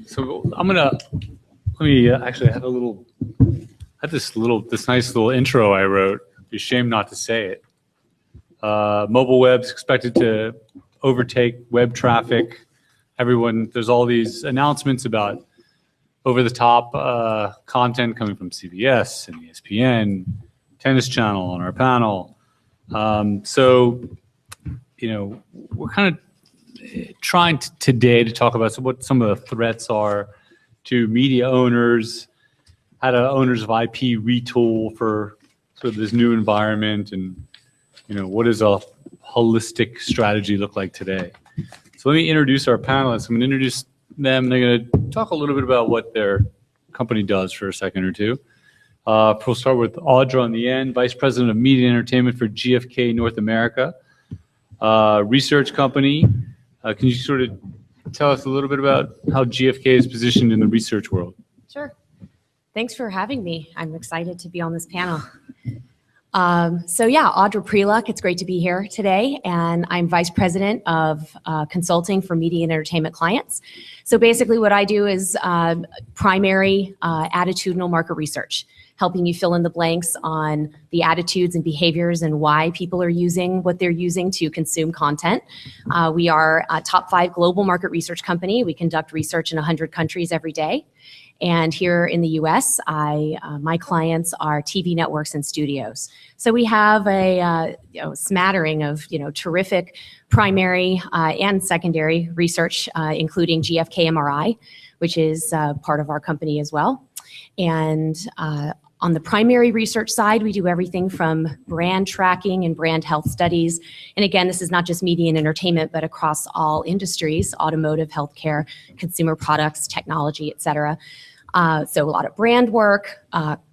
So let me actually have this nice little intro I wrote. Be ashamed not to say it. Mobile web's expected to overtake web traffic. There's all these announcements about over-the-top content coming from CBS and ESPN, Tennis Channel on our panel. So, we're kind of trying today to talk about what some of the threats are to media owners, how do owners of IP retool for sort of this new environment, and what does a holistic strategy look like today? So let me introduce our panelists. I'm going to introduce them. They're going to talk a little bit about what their company does for a second or two. We'll start with Audra on the end, Vice President of Media and Entertainment for GfK North America, research company. Can you sort of tell us a little bit about how GfK is positioned in the research world? Sure. Thanks for having me. I'm excited to be on this panel. Audra Preluck, it's great to be here today, and I'm Vice President of Consulting for Media and Entertainment clients. So basically what I do is primary attitudinal market research, helping you fill in the blanks on the attitudes and behaviors and why people are using what they're using to consume content. We are a top 5 global market research company. We conduct research in 100 countries every day. And here in the U.S., my clients are TV networks and studios. So we have a smattering of terrific primary and secondary research, including GfK MRI, which is part of our company as well. And on the primary research side, we do everything from brand tracking and brand health studies. And again, this is not just media and entertainment, but across all industries: automotive, healthcare, consumer products, technology, et cetera. So a lot of brand work,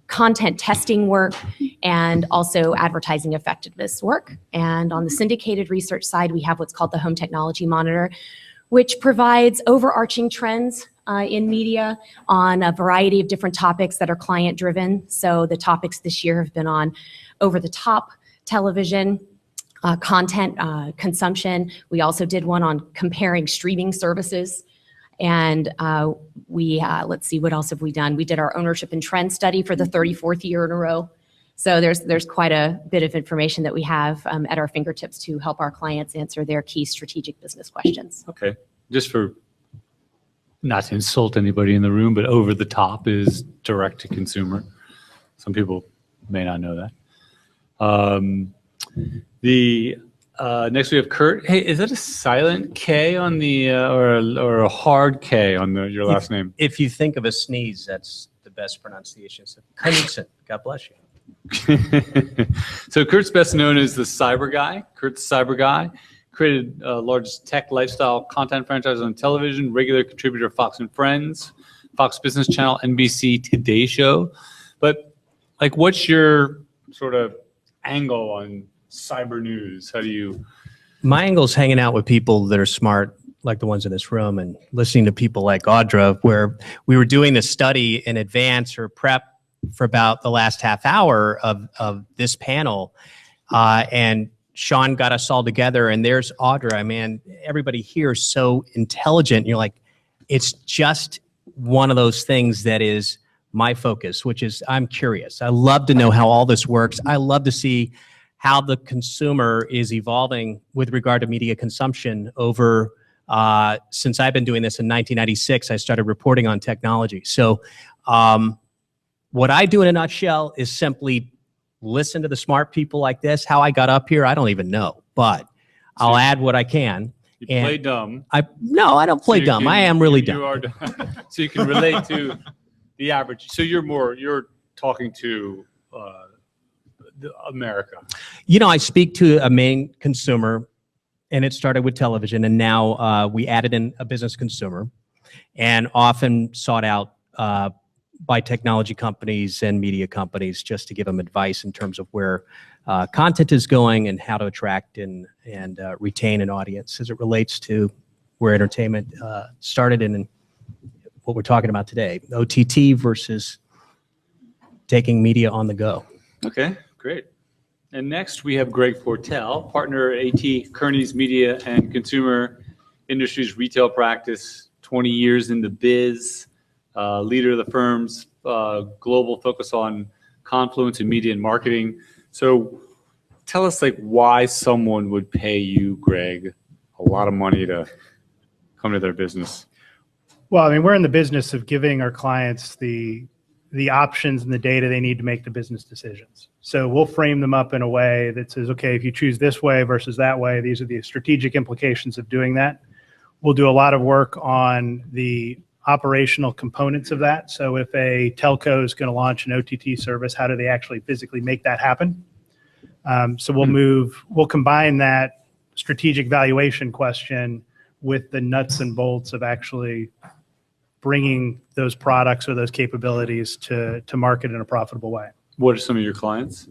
content testing work, and also advertising effectiveness work. And on the syndicated research side, we have what's called the Home Technology Monitor, which provides overarching trends in media on a variety of different topics that are client-driven. So the topics this year have been on over-the-top television, content consumption. We also did one on comparing streaming services. And let's see, what else have we done? We did our ownership and trend study for the 34th year in a row. So there's quite a bit of information that we have at our fingertips to help our clients answer their key strategic business questions. Okay, just for not to insult anybody in the room, but over the top is direct to consumer. Some people may not know that. Next we have Kurt. Hey, is that a silent K on the or a hard K on your last name? If you think of a sneeze, that's the best pronunciation. So, Knudsen, God bless you. So Kurt's best known as the Cyber Guy. Kurt's Cyber Guy. Created largest tech lifestyle content franchise on television, regular contributor Fox and Friends, Fox Business Channel, NBC Today Show. But what's your sort of angle on cyber news? How do you? My angle's hanging out with people that are smart, like the ones in this room, and listening to people like Audra, where we were doing this study in advance or prep for about the last half hour of this panel, and Sean got us all together, and there's Audra. Man, everybody here is so intelligent. You're like, it's just one of those things that is my focus, which is I'm curious. I love to know how all this works. I love to see how the consumer is evolving with regard to media consumption over, since I've been doing this in 1996, I started reporting on technology. So what I do in a nutshell is simply listen to the smart people like this. How I got up here, I don't even know, but I'll add what I can. You play dumb. No, I don't play dumb. I am really dumb. You are dumb. So you can relate to the average. So you're talking to America. I speak to a main consumer, and it started with television, and now we added in a business consumer, and often sought out by technology companies and media companies just to give them advice in terms of where content is going and how to attract and retain an audience as it relates to where entertainment started and what we're talking about today, OTT versus taking media on the go. Okay, great. And next we have Greg Fortell, partner at AT Kearney's Media and Consumer Industries Retail Practice, 20 years in the biz, leader of the firm's global focus on confluence in media and marketing. So tell us like why someone would pay you, Greg, a lot of money to come to their business. Well, I mean, we're in the business of giving our clients the options and the data they need to make the business decisions. So we'll frame them up in a way that says, okay, if you choose this way versus that way, these are the strategic implications of doing that. We'll do a lot of work on the operational components of that. So if a telco is going to launch an OTT service, how do they actually physically make that happen? So we'll combine that strategic valuation question with the nuts and bolts of actually bringing those products or those capabilities to market in a profitable way. What are some of your clients?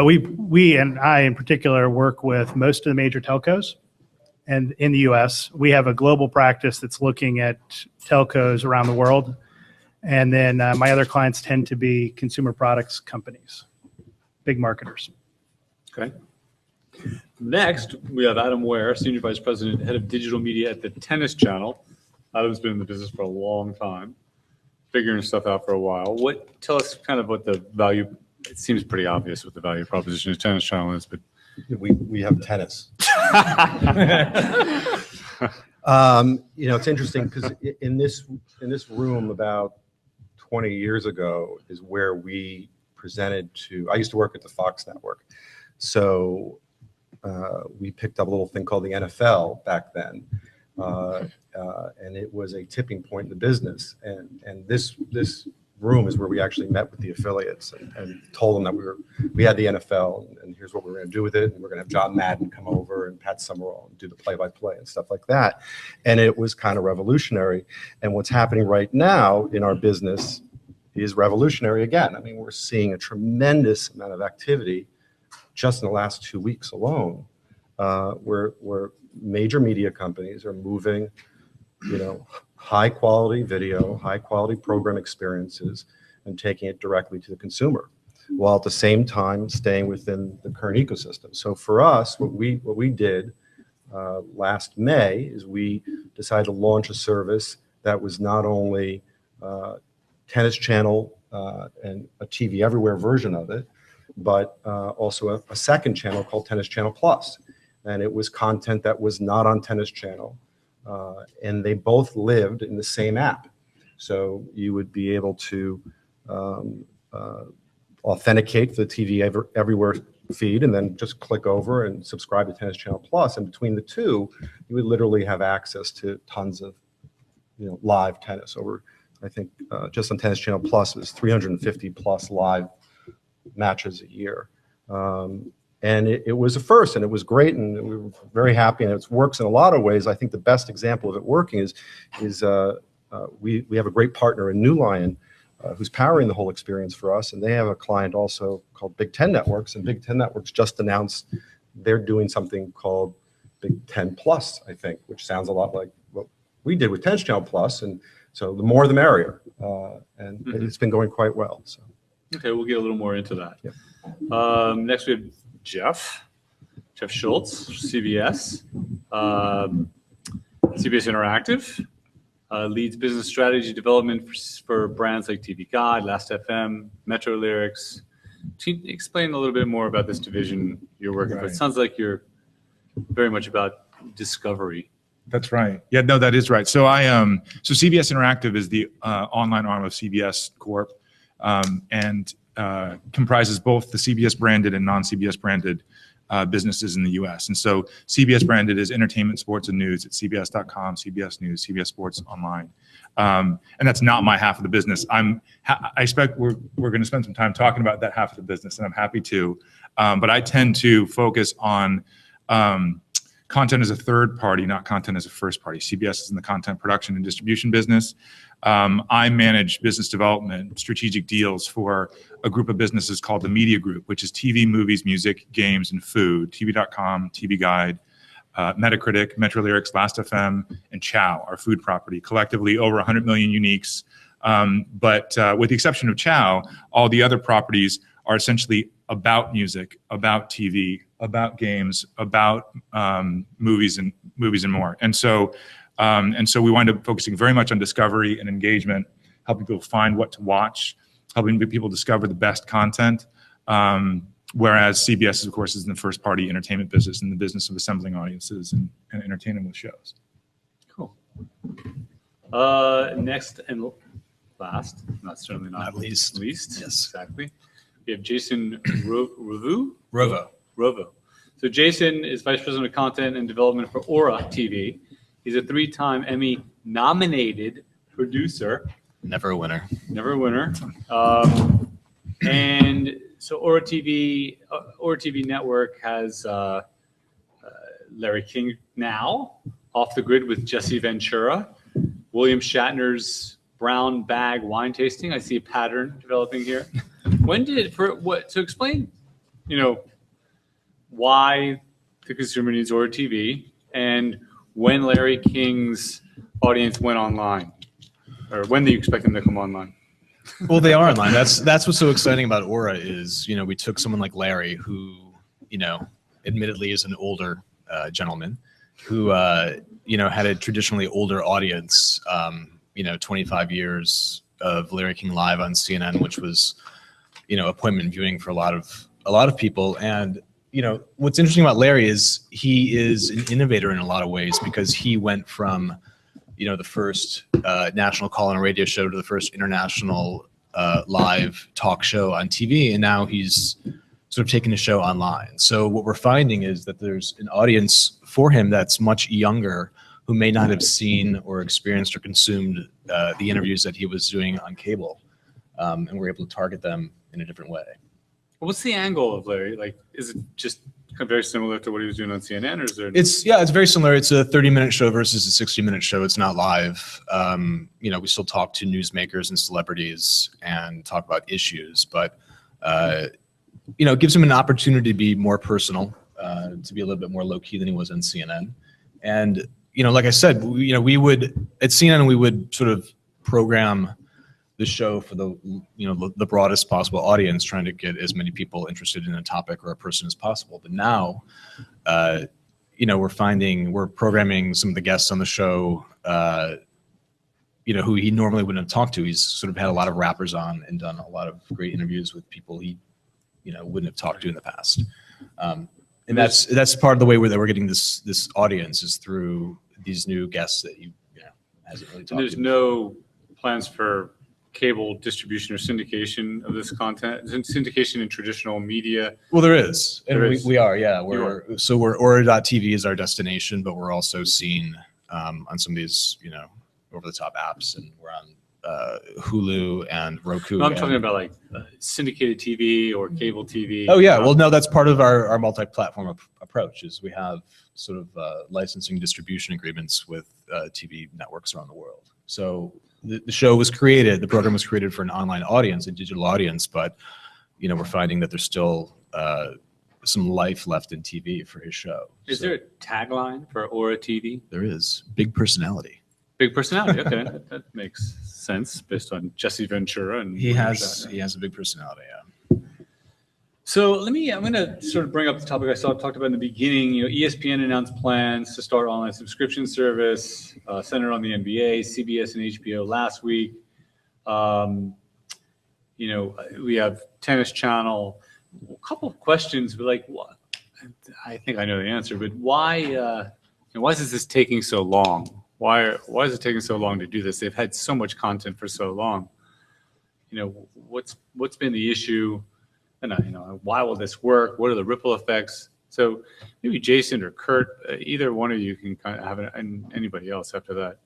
We and I in particular work with most of the major telcos. And in the US, we have a global practice that's looking at telcos around the world. And then my other clients tend to be consumer products companies, big marketers. Okay. Next, we have Adam Ware, Senior Vice President, Head of Digital Media at the Tennis Channel. Adam's been in the business for a long time, figuring stuff out for a while. Tell us kind of what the value, it seems pretty obvious what the value proposition of Tennis Channel is, but we have tennis. It's interesting because in this room about 20 years ago is where we presented to, I used to work at the Fox network. So we picked up a little thing called the NFL back then. And it was a tipping point in the business. And this room is where we actually met with the affiliates and told them that we had the NFL and here's what we're going to do with it. And we're going to have John Madden come over and Pat Summerall and do the play-by-play and stuff like that. And it was kind of revolutionary. And what's happening right now in our business is revolutionary again. I mean, we're seeing a tremendous amount of activity just in the last 2 weeks alone, where major media companies are moving, high quality video, high quality program experiences and taking it directly to the consumer, while at the same time staying within the current ecosystem. So for us, what we did last May is we decided to launch a service that was not only Tennis Channel and a TV Everywhere version of it, but also a second channel called Tennis Channel Plus. And it was content that was not on Tennis Channel. And they both lived in the same app. So you would be able to authenticate the TV Everywhere feed and then just click over and subscribe to Tennis Channel Plus. And between the two, you would literally have access to tons of live tennis. Over, I think, just on Tennis Channel Plus, it was 350 plus live matches a year. And it was a first, and it was great, and we were very happy, and it works in a lot of ways. I think the best example of it working is we have a great partner in New Lion who's powering the whole experience for us, and they have a client also called Big Ten Networks, and Big Ten Networks just announced they're doing something called Big Ten Plus, I think, which sounds a lot like what we did with Tennis Channel Plus, and so the more the merrier, and it's been going quite well. So. Okay, we'll get a little more into that. Yeah. Next, we have Jeff Schultz, CBS, CBS Interactive, leads business strategy development for brands like TV Guide, Last.fm, Metro Lyrics. Can you explain a little bit more about this division you're working with? It sounds like you're very much about discovery. That's right. Yeah, no, that is right. So so CBS Interactive is the online arm of CBS Corp, and comprises both the CBS branded and non-CBS branded businesses in the U.S. And so CBS branded is entertainment, sports, and news at CBS.com, CBS News, CBS Sports Online. And that's not my half of the business. I expect we're going to spend some time talking about that half of the business, and I'm happy to. But I tend to focus on content as a third party, not content as a first party. CBS is in the content production and distribution business. I manage business development, strategic deals for a group of businesses called the Media Group, which is TV, movies, music, games, and food. TV.com, TV Guide, Metacritic, Metro Lyrics, Last.fm, and Chow, our food property. Collectively, over 100 million uniques. But with the exception of Chow, all the other properties are essentially about music, about TV, about games, about movies and more. And so And so we wind up focusing very much on discovery and engagement, helping people find what to watch, helping people discover the best content. Whereas CBS, of course, is in the first-party entertainment business, in the business of assembling audiences and entertaining with shows. Cool. Next and last, certainly not least. Yes, exactly. We have Jason Rovo. So Jason is Vice President of Content and Development for Aura TV. He's a 3-time Emmy-nominated producer. Never a winner. And so Aura TV Network has Larry King now, Off the Grid with Jesse Ventura, William Shatner's Brown Bag wine tasting. I see a pattern developing here. To explain, why the consumer needs Aura TV and when Larry King's audience went online, or when do you expect them to come online? Well, they are online. That's what's so exciting about Aura is, we took someone like Larry who, admittedly is an older gentleman who, had a traditionally older audience, 25 years of Larry King Live on CNN, which was, appointment viewing for a lot of people. And, what's interesting about Larry is he is an innovator in a lot of ways because he went from, the first national call-in radio show to the first international live talk show on TV, and now he's sort of taking the show online. So what we're finding is that there's an audience for him that's much younger who may not have seen or experienced or consumed the interviews that he was doing on cable, and we're able to target them in a different way. What's the angle of Larry? Like, is it just very similar to what he was doing on CNN, or is there? It's very similar. It's a 30-minute show versus a 60-minute show. It's not live. We still talk to newsmakers and celebrities and talk about issues, but it gives him an opportunity to be more personal, to be a little bit more low-key than he was on CNN. And like I said, we would at CNN we would sort of program the show for the broadest possible audience, trying to get as many people interested in a topic or a person as possible. But now, we're programming some of the guests on the show, who he normally wouldn't have talked to. He's sort of had a lot of rappers on and done a lot of great interviews with people he, wouldn't have talked to in the past. And that's part of the way that we're getting this audience is through these new guests that hasn't really talked to. There's no plans for cable distribution or syndication of this content, syndication in traditional media? Well, there is, and we are, yeah. We're Aura.tv is our destination, but we're also seen on some of these, over-the-top apps, and we're on Hulu and Roku. No, I'm talking about like syndicated TV or cable TV. Oh yeah, well no, that's part of our multi-platform approach. Is we have sort of licensing distribution agreements with TV networks around the world. So the show was created, the program was created for an online audience, a digital audience, but we're finding that there's still some life left in TV for his show. Is there a tagline for Aura TV? There is. Big personality. Big personality. Okay, that makes sense based on Jesse Ventura and he has a big personality. Yeah. So I'm going to sort of bring up the topic I talked about in the beginning. ESPN announced plans to start online subscription service centered on the NBA, CBS and HBO last week. We have Tennis Channel. A couple of questions, but like, what? I think I know the answer, but why is this taking so long? Why is it taking so long to do this? They've had so much content for so long. What's been the issue? And why will this work? What are the ripple effects? So maybe Jason or Kurt, either one of you can kind of have it, and anybody else after that.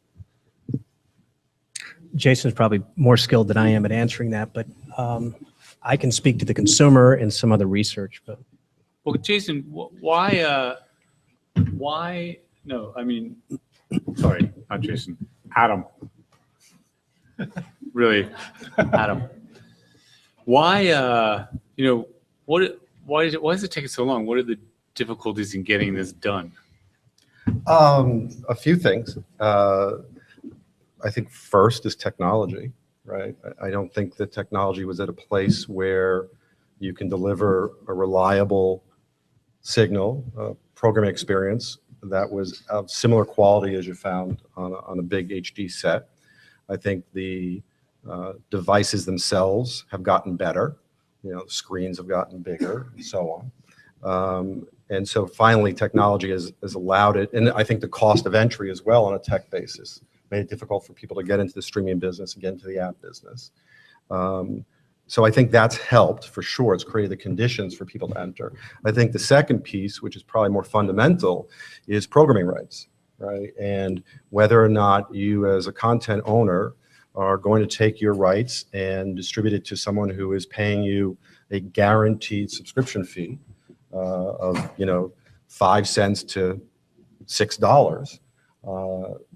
Jason's probably more skilled than I am at answering that, but I can speak to the consumer and some other research. But well, Jason, why? No, I mean, sorry, not Jason. Adam. Really, Adam. Why? Why is it taking so long? What are the difficulties in getting this done? A few things. I think first is technology, right? I don't think the technology was at a place where you can deliver a reliable signal, programming experience that was of similar quality as you found on a big HD set. I think the devices themselves have gotten better. The screens have gotten bigger and so on. And so finally, technology has allowed it, and I think the cost of entry as well on a tech basis made it difficult for people to get into the streaming business and get into the app business. So I think that's helped for sure. It's created the conditions for people to enter. I think the second piece, which is probably more fundamental, is programming rights, right? And whether or not you as a content owner are going to take your rights and distribute it to someone who is paying you a guaranteed subscription fee of 5 cents to $6,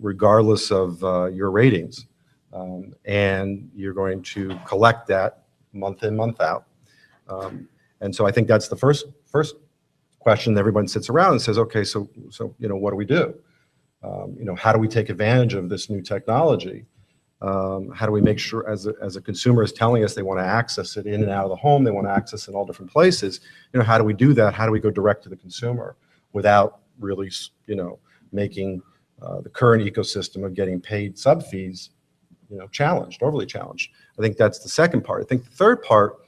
regardless of your ratings, and you're going to collect that month in, month out. And so I think that's the first question that everyone sits around and says, okay, so what do we do? How do we take advantage of this new technology? How do we make sure, as a consumer is telling us they want to access it in and out of the home, they want to access it in all different places, how do we do that? How do we go direct to the consumer without really, making the current ecosystem of getting paid sub fees, challenged, overly challenged? I think that's the second part. I think the third part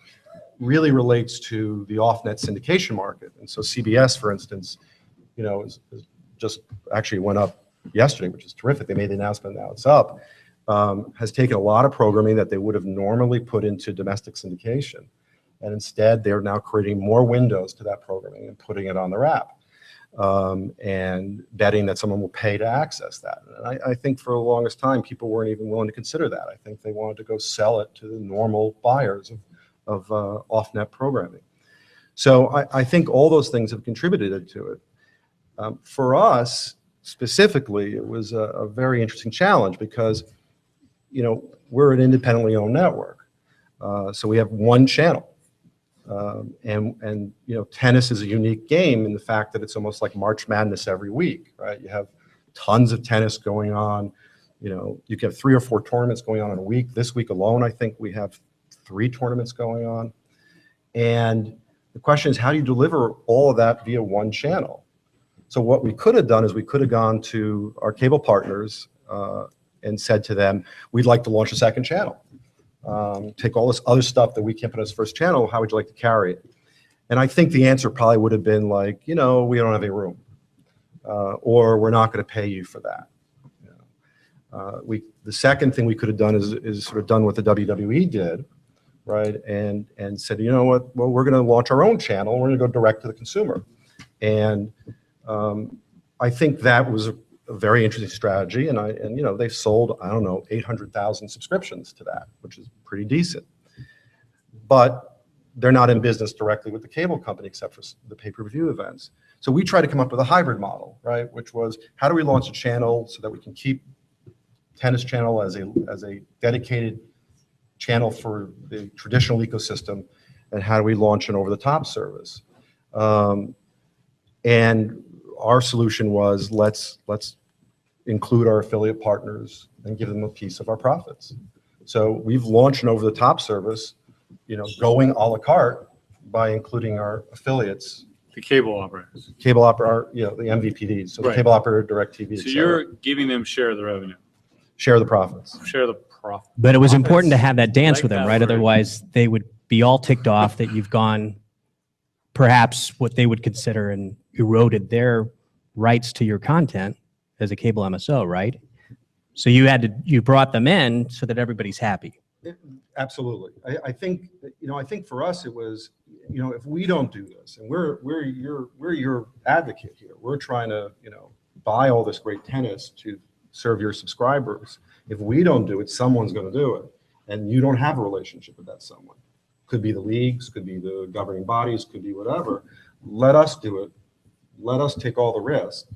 really relates to the off-net syndication market. And so CBS, for instance, is just actually went up yesterday, which is terrific. They made the announcement, now it's up. Has taken a lot of programming that they would have normally put into domestic syndication. And instead, they're now creating more windows to that programming and putting it on their app, and betting that someone will pay to access that. And I think for the longest time, people weren't even willing to consider that. I think they wanted to go sell it to the normal buyers of off-net programming. So I think all those things have contributed to it. For us, specifically, it was a very interesting challenge because we're an independently owned network. So we have one channel. And tennis is a unique game in the fact that it's almost like March Madness every week, right? You have tons of tennis going on. You can have 3 or 4 tournaments going on in a week. This week alone, I think we have 3 tournaments going on. And the question is, how do you deliver all of that via one channel? So what we could have done is we could have gone to our cable partners and said to them, we'd like to launch a second channel. Take all this other stuff that we can't put as first channel, how would you like to carry it? And I think the answer probably would have been like, we don't have any room, or we're not going to pay you for that. The second thing we could have done is sort of done what the WWE did, right? And said, you know what, well, we're going to launch our own channel, we're going to go direct to the consumer. And I think that was a very interesting strategy, and they've sold, I don't know, 800,000 subscriptions to that, which is pretty decent. But they're not in business directly with the cable company except for the pay-per-view events. So we tried to come up with a hybrid model, right? Which was, how do we launch a channel so that we can keep Tennis Channel as a dedicated channel for the traditional ecosystem, and how do we launch an over-the-top service? And our solution was, let's include our affiliate partners and give them a piece of our profits. So we've launched an over-the-top service, going a la carte by including our affiliates. The cable operators. Cable operator, the MVPDs. So Right. the cable operator, DirecTV. So you're giving them share of the revenue. Share the profits. Share the profit. But it was Profits. important to have that dance Like with them, that right? word. Otherwise, they would be all ticked off that you've gone, perhaps what they would consider, and eroded their rights to your content as a cable MSO, right? So you brought them in so that everybody's happy. Absolutely. I think for us it was, if we don't do this, and we're your advocate here, we're trying to buy all this great tennis to serve your subscribers. If we don't do it, someone's going to do it, and you don't have a relationship with that someone. Could be the leagues, could be the governing bodies, could be whatever. Let us do it. Let us take all the risk.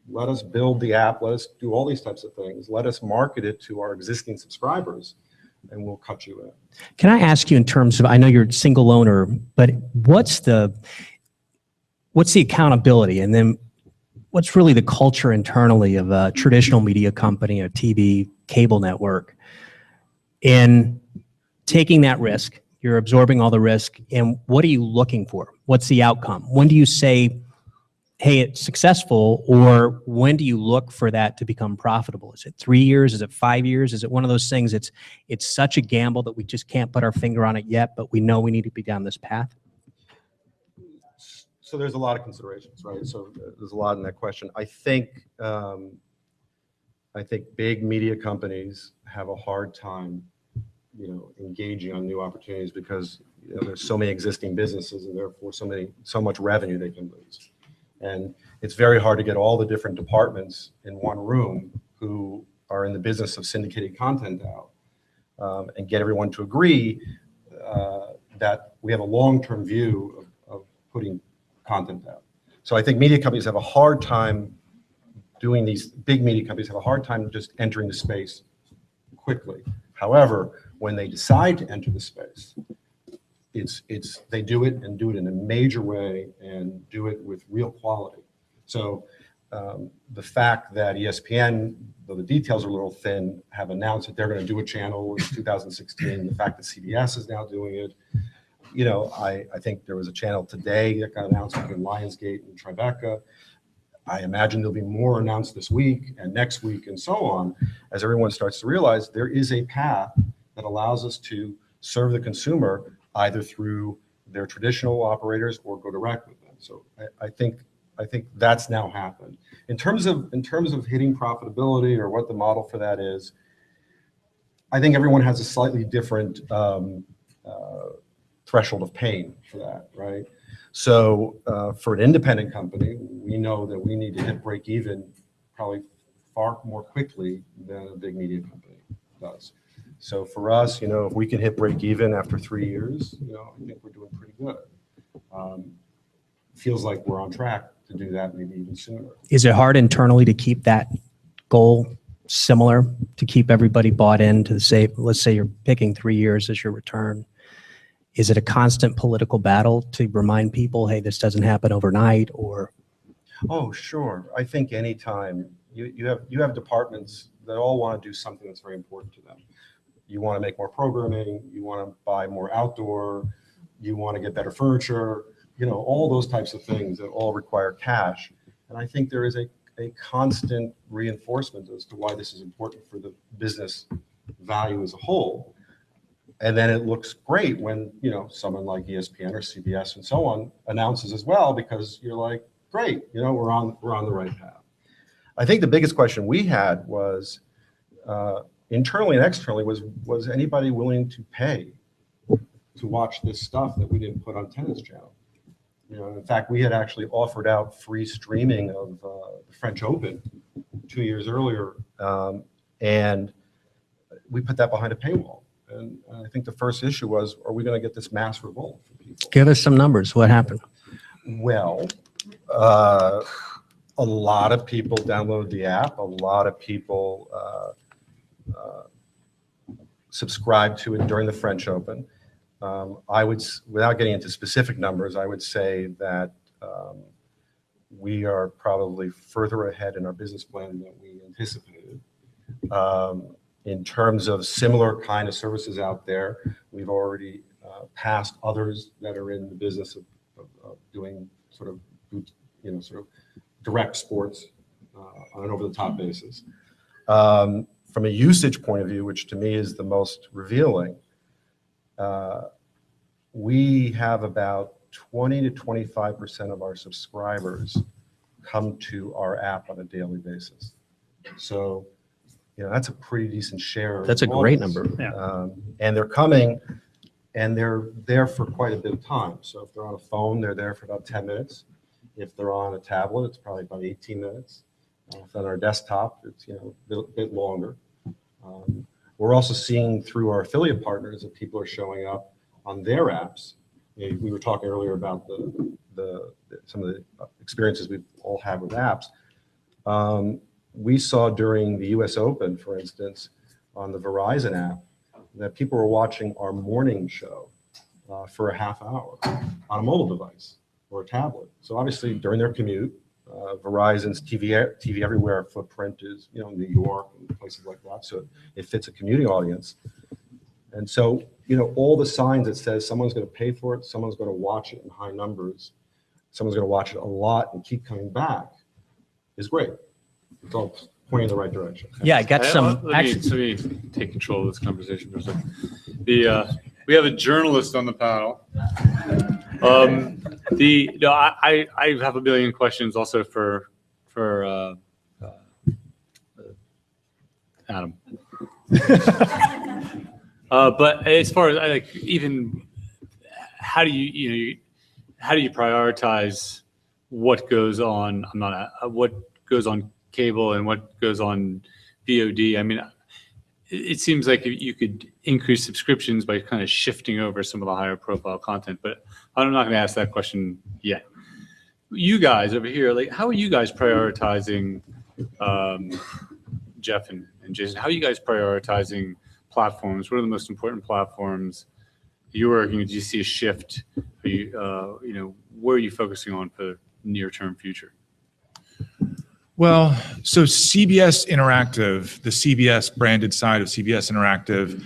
Let us build the app. Let us do all these types of things. Let us market it to our existing subscribers, and we'll cut you in. Can I ask you in terms of, I know you're a single owner, but what's the accountability, and then what's really the culture internally of a traditional media company, a TV cable network, in taking that risk? You're absorbing all the risk, and what are you looking for? What's the outcome? When do you say, hey, it's successful, or when do you look for that to become profitable? Is it 3 years? Is it 5 years? Is it one of those things it's such a gamble that we just can't put our finger on it yet, but we know we need to be down this path? So there's a lot of considerations, right? So there's a lot in that question. I think big media companies have a hard time, engaging on new opportunities because there's so many existing businesses and therefore so much revenue they can lose. And it's very hard to get all the different departments in one room who are in the business of syndicating content out and get everyone to agree that we have a long-term view of putting content out. So I think media companies have a hard time doing these. Big media companies have a hard time just entering the space quickly. However, when they decide to enter the space, they do it in a major way and do it with real quality. So the fact that ESPN, though the details are a little thin, have announced that they're going to do a channel in 2016, the fact that CBS is now doing it, I think there was a channel today that got announced between Lionsgate and Tribeca. I imagine there'll be more announced this week and next week and so on, as everyone starts to realize there is a path that allows us to serve the consumer either through their traditional operators or go direct with them. So I think that's now happened. In terms of hitting profitability or what the model for that is, I think everyone has a slightly different threshold of pain for that, right? So for an independent company, we know that we need to hit break even probably far more quickly than a big media company does. So for us, if we can hit break even after 3 years, I think we're doing pretty good. Feels like we're on track to do that, maybe even sooner. Is it hard internally to keep that goal similar, to keep everybody bought in to say, let's say you're picking 3 years as your return? Is it a constant political battle to remind people, hey, this doesn't happen overnight, or? Oh, sure. I think anytime you have departments that all want to do something that's very important to them. You want to make more programming, you want to buy more outdoor, you want to get better furniture, all those types of things that all require cash. And I think there is a constant reinforcement as to why this is important for the business value as a whole. And then it looks great when, someone like ESPN or CBS and so on announces as well, because you're like, great, we're on the right path. I think the biggest question we had was, internally and externally, was anybody willing to pay to watch this stuff that we didn't put on Tennis Channel? In fact, we had actually offered out free streaming of the French Open 2 years earlier, and we put that behind a paywall. And I think the first issue was, are we going to get this mass revolt from people? Give us some numbers. What happened? Well, a lot of people downloaded the app. A lot of people subscribed to it during the French Open. I would, without getting into specific numbers, I would say that we are probably further ahead in our business plan than we anticipated. In terms of similar kind of services out there, we've already passed others that are in the business of doing sort of direct sports on an over-the-top basis. From a usage point of view, which to me is the most revealing, we have about 20 to 25% of our subscribers come to our app on a daily basis. So, that's a pretty decent share. That's a great number. Yeah. And they're coming, and they're there for quite a bit of time. So if they're on a phone, they're there for about 10 minutes. If they're on a tablet, it's probably about 18 minutes. If on our desktop, it's a bit longer. We're also seeing through our affiliate partners that people are showing up on their apps. We were talking earlier about some of the experiences we've all had with apps. We saw during the US Open, for instance, on the Verizon app, that people were watching our morning show for a half hour on a mobile device or a tablet. So obviously during their commute, Verizon's TV Everywhere footprint is, New York and places like that. So it fits a commuting audience. And so, all the signs that says someone's going to pay for it, someone's going to watch it in high numbers, someone's going to watch it a lot and keep coming back is great. It's all pointing in the right direction. Yeah, I got some. Let me take control of this conversation for a second. We have a journalist on the panel. I have a billion questions also for Adam. But as far as like, even how do you prioritize what goes on? What goes on cable and what goes on VOD? I mean, it seems like you could increase subscriptions by kind of shifting over some of the higher profile content, but I'm not going to ask that question yet. You guys over here, like, how are you guys prioritizing, Jeff and Jason, how are you guys prioritizing platforms? What are the most important platforms you're working with? Do you see a shift? Are you, where are you focusing on for the near-term future? Well, so CBS Interactive, the CBS branded side of CBS Interactive,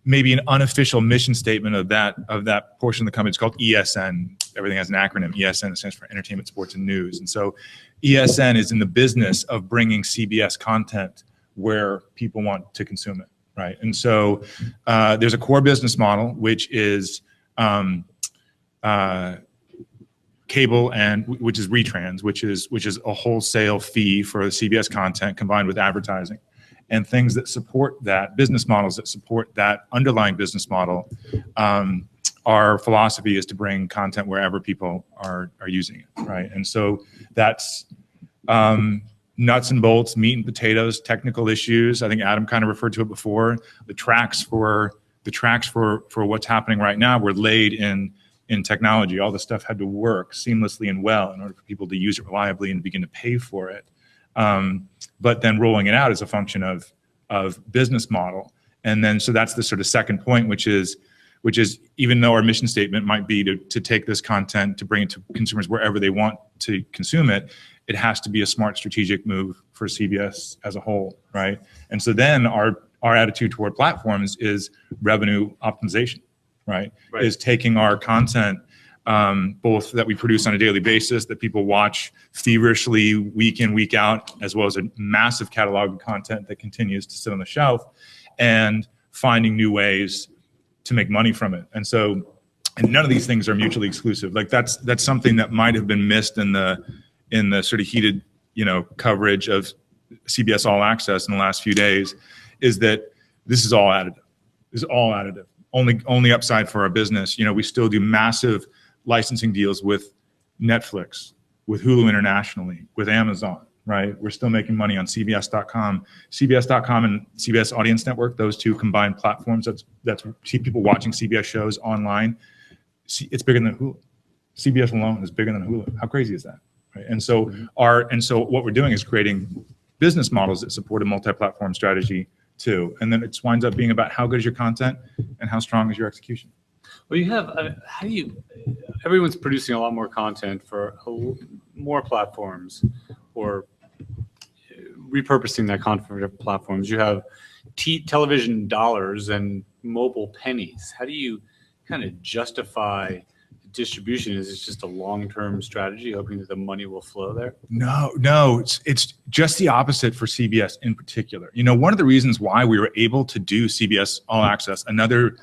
maybe an unofficial mission statement of that portion of the company. It's called ESN. Everything has an acronym. ESN stands for Entertainment, Sports, and News. And so ESN is in the business of bringing CBS content where people want to consume it, right? And so there's a core business model, which is cable, and which is retrans, which is a wholesale fee for the CBS content combined with advertising, and things that support that, business models that support that underlying business model. Our philosophy is to bring content wherever people are using it, right? And so that's nuts and bolts, meat and potatoes, technical issues. I think Adam kind of referred to it before. The tracks for what's happening right now were laid in technology. All the stuff had to work seamlessly and well in order for people to use it reliably and begin to pay for it. But then rolling it out is a function of business model. And then, so that's the sort of second point, which is even though our mission statement might be to take this content, to bring it to consumers wherever they want to consume it, it has to be a smart strategic move for CBS as a whole, right? And so then our attitude toward platforms is revenue optimization, right? Is taking our content, both that we produce on a daily basis, that people watch feverishly week in, week out, as well as a massive catalog of content that continues to sit on the shelf, and finding new ways to make money from it. And so, and none of these things are mutually exclusive. Like that's something that might have been missed in the sort of heated, coverage of CBS All Access in the last few days, is that this is all additive. This is all additive. Only upside for our business. We still do massive licensing deals with Netflix, with Hulu internationally, with Amazon, right? We're still making money on CBS.com. CBS.com and CBS Audience Network, those two combined platforms, that's people watching CBS shows online. It's bigger than Hulu. CBS alone is bigger than Hulu. How crazy is that? Right? And so what we're doing is creating business models that support a multi-platform strategy too. And then it winds up being about how good is your content and how strong is your execution. Well, you have, everyone's producing a lot more content for more platforms, or repurposing that content for different platforms. You have television dollars and mobile pennies. How do you kind of justify distribution? Is it just a long-term strategy, hoping that the money will flow there? No, it's just the opposite for CBS in particular. One of the reasons why we were able to do CBS All Access, another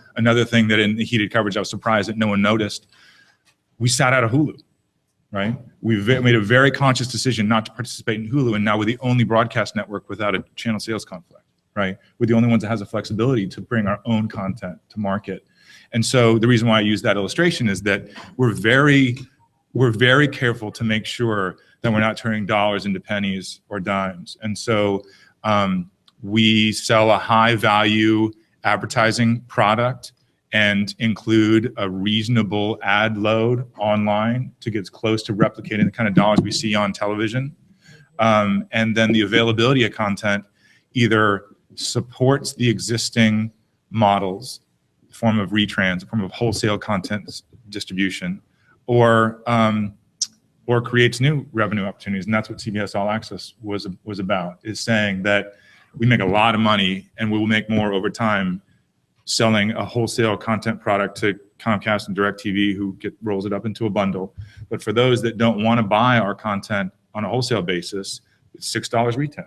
thing that in the heated coverage I was surprised that no one noticed, we sat out of Hulu, right? We made a very conscious decision not to participate in Hulu, and now we're the only broadcast network without a channel sales conflict, right? We're the only ones that has the flexibility to bring our own content to market. And so the reason why I use that illustration is that we're very careful to make sure that we're not turning dollars into pennies or dimes. And so we sell a high value advertising product and include a reasonable ad load online to get as close to replicating the kind of dollars we see on television. And then the availability of content either supports the existing models, form of retrans, a form of wholesale content distribution, or creates new revenue opportunities. And that's what CBS All Access was about, is saying that we make a lot of money and we will make more over time selling a wholesale content product to Comcast and DirecTV who rolls it up into a bundle. But for those that don't want to buy our content on a wholesale basis, it's $6 retail.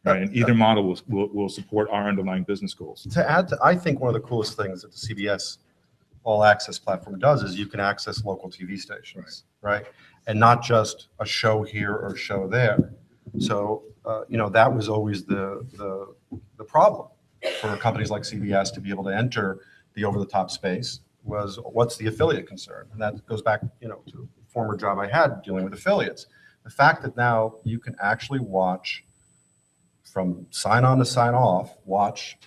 Right, and either model will support our underlying business goals. To add to, I think one of the coolest things that the CBS All Access platform does is you can access local TV stations, right? And not just a show here or a show there. So, that was always the problem for companies like CBS to be able to enter the over-the-top space was what's the affiliate concern? And that goes back, to a former job I had dealing with affiliates. The fact that now you can actually watch from sign on to sign off, watch,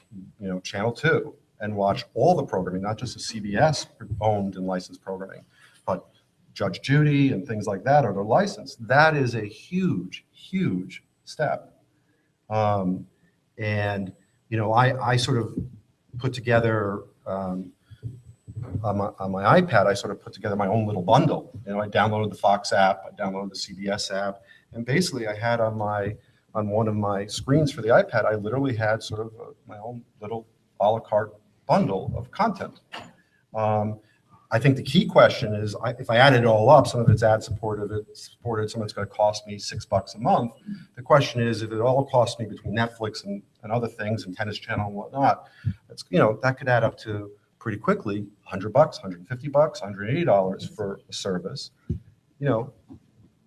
Channel 2 and watch all the programming, not just the CBS owned and licensed programming, but Judge Judy and things like that are their license. That is a huge, huge step. I sort of put together, on my iPad, I sort of put together my own little bundle. I downloaded the Fox app, I downloaded the CBS app, and basically I had on one of my screens for the iPad, I literally had sort of my own little a la carte bundle of content. I think the key question is, if I added it all up, some of it's ad supported, some of it's going to cost me $6 a month. The question is, if it all costs me between Netflix and other things and Tennis Channel and whatnot, it's, that could add up to pretty quickly $100, $150, $180 for a service.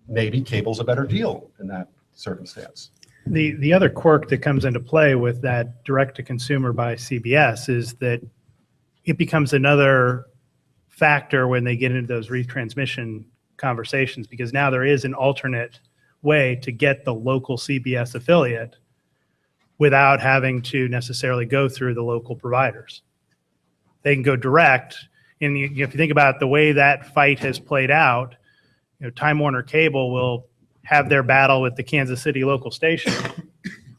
Maybe cable's a better deal in that circumstance. The other quirk that comes into play with that direct to consumer by CBS is that it becomes another factor when they get into those retransmission conversations, because now there is an alternate way to get the local CBS affiliate without having to necessarily go through the local providers. They can go direct. And if you think about the way that fight has played out, Time Warner Cable will have their battle with the Kansas City local station.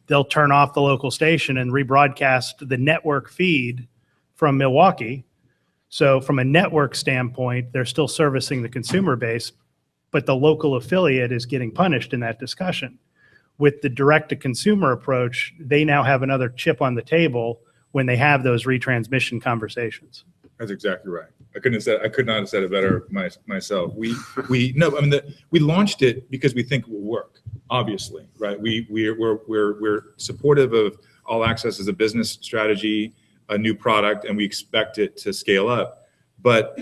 They'll turn off the local station and rebroadcast the network feed from Milwaukee. So from a network standpoint, they're still servicing the consumer base, but the local affiliate is getting punished in that discussion. With the direct-to-consumer approach, they now have another chip on the table when they have those retransmission conversations. That's exactly right. I could not have said it better myself. We launched it because we think it will work. Obviously, right? We're supportive of All Access as a business strategy, a new product, and we expect it to scale up. But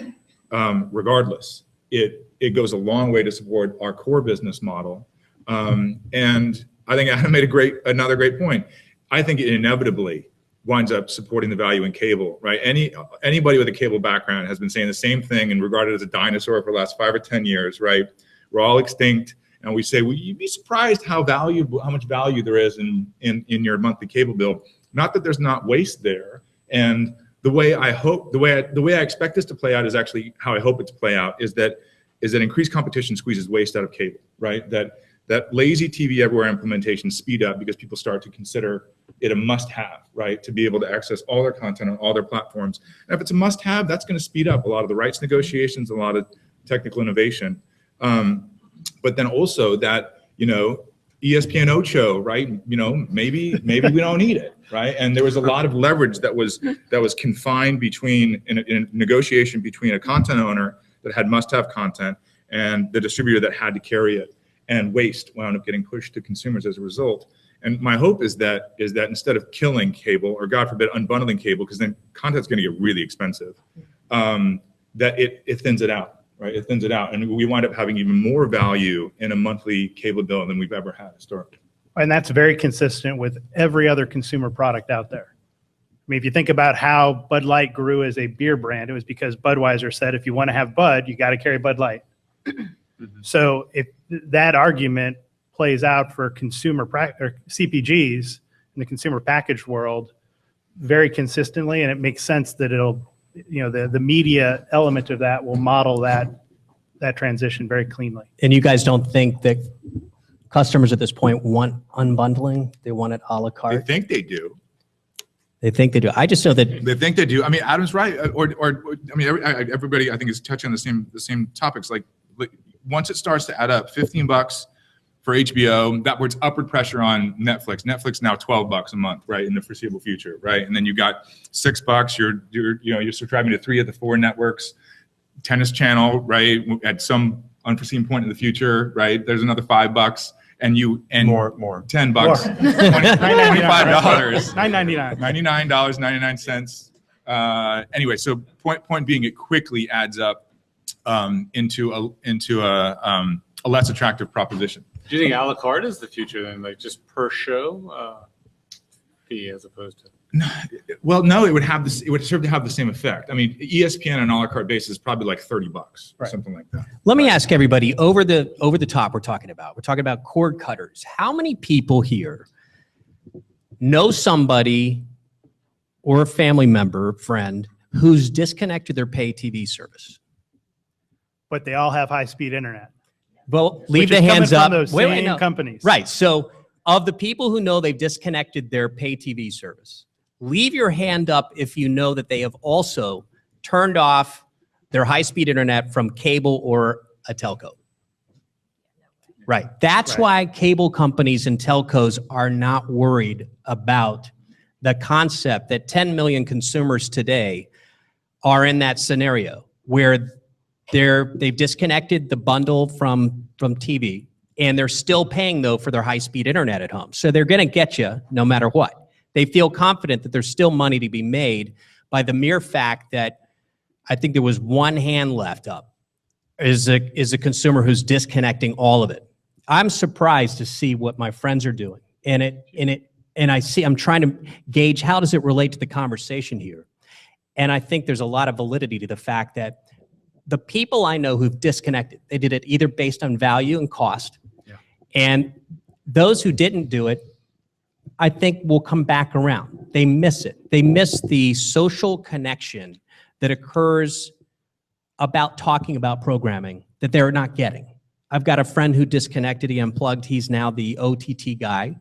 regardless, it goes a long way to support our core business model. And I think Adam made another great point. I think it inevitably winds up supporting the value in cable, right? Anybody with a cable background has been saying the same thing and regarded as a dinosaur for the last 5 or 10 years, right? We're all extinct, and we say, well, you'd be surprised how much value there is in your monthly cable bill. Not that there's not waste there. And the way I expect this to play out is actually how I hope it to play out is that increased competition squeezes waste out of cable, right? That lazy TV everywhere implementation speed up because people start to consider it a must-have, right? To be able to access all their content on all their platforms. And if it's a must-have, that's going to speed up a lot of the rights negotiations, a lot of technical innovation. But then also that, ESPN Ocho, right? Maybe we don't need it, right? And there was a lot of leverage that was confined in a negotiation between a content owner that had must-have content and the distributor that had to carry it. And waste wound up getting pushed to consumers as a result. And my hope is that instead of killing cable, or God forbid, unbundling cable, because then content's going to get really expensive, that it thins it out, right? It thins it out, and we wind up having even more value in a monthly cable bill than we've ever had historically. And that's very consistent with every other consumer product out there. I mean, if you think about how Bud Light grew as a beer brand, it was because Budweiser said, if you want to have Bud, you got to carry Bud Light. So if that argument plays out for consumer or CPGs in the consumer packaged world very consistently, and it makes sense that it'll, the media element of that will model that transition very cleanly. And you guys don't think that customers at this point want unbundling? They want it a la carte? They think they do. They think they do. I just know that they think they do. I mean, Adam's right. Everybody I think is touching on the same topics. Like once it starts to add up, $15 for HBO. That puts upward pressure on Netflix. Netflix now $12 a month, right, in the foreseeable future, right? And then you got $6. You're subscribing to 3 of the 4 networks. Tennis Channel, right, at some unforeseen point in the future, right? There's another $5, and more $10, More. $25, $9.99. $99.99. Anyway, so point being, it quickly adds up into a less attractive proposition. Do you think a la carte is the future then, like just per show fee as opposed to? Well, no, it would have this. It would serve to have the same effect. I mean, ESPN on an a la carte basis is probably like $30, Right. something like that. Let me ask everybody over the top. We're talking about cord cutters. How many people here know somebody or a family member, friend, who's disconnected their pay TV service? But they all have high-speed internet. Well, leave Which the is coming hands from up. those Wait, same no. companies. Right. So, of the people who know they've disconnected their pay TV service, leave your hand up if you know that they have also turned off their high-speed internet from cable or a telco. Right. That's Right. why cable companies and telcos are not worried about the concept that 10 million consumers today are in that scenario where they've disconnected the bundle from TV, and they're still paying, though, for their high-speed internet at home. So they're going to get you no matter what. They feel confident that there's still money to be made by the mere fact that I think there was one hand left up is a consumer who's disconnecting all of it. I'm surprised to see what my friends are doing. And I'm trying to gauge how does it relate to the conversation here. And I think there's a lot of validity to the fact that the people I know who've disconnected, they did it either based on value and cost. Yeah. And those who didn't do it, I think will come back around. They miss it. They miss the social connection that occurs about talking about programming that they're not getting. I've got a friend who disconnected, he unplugged, he's now the OTT guy,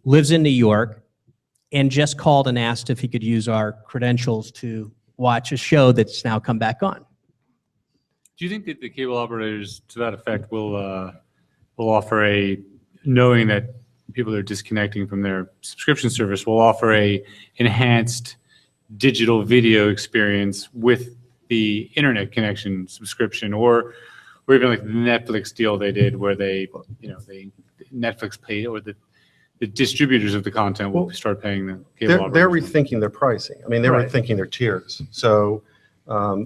lives in New York, and just called and asked if he could use our credentials to watch a show that's now come back on. Do you think that the cable operators, to that effect, will offer knowing that people are disconnecting from their subscription service, will offer a enhanced digital video experience with the internet connection subscription, or even like the Netflix deal they did, where Netflix paid, or the distributors of the content will start paying the cable They're operators? rethinking their pricing. I mean, they're Right. rethinking their tiers. So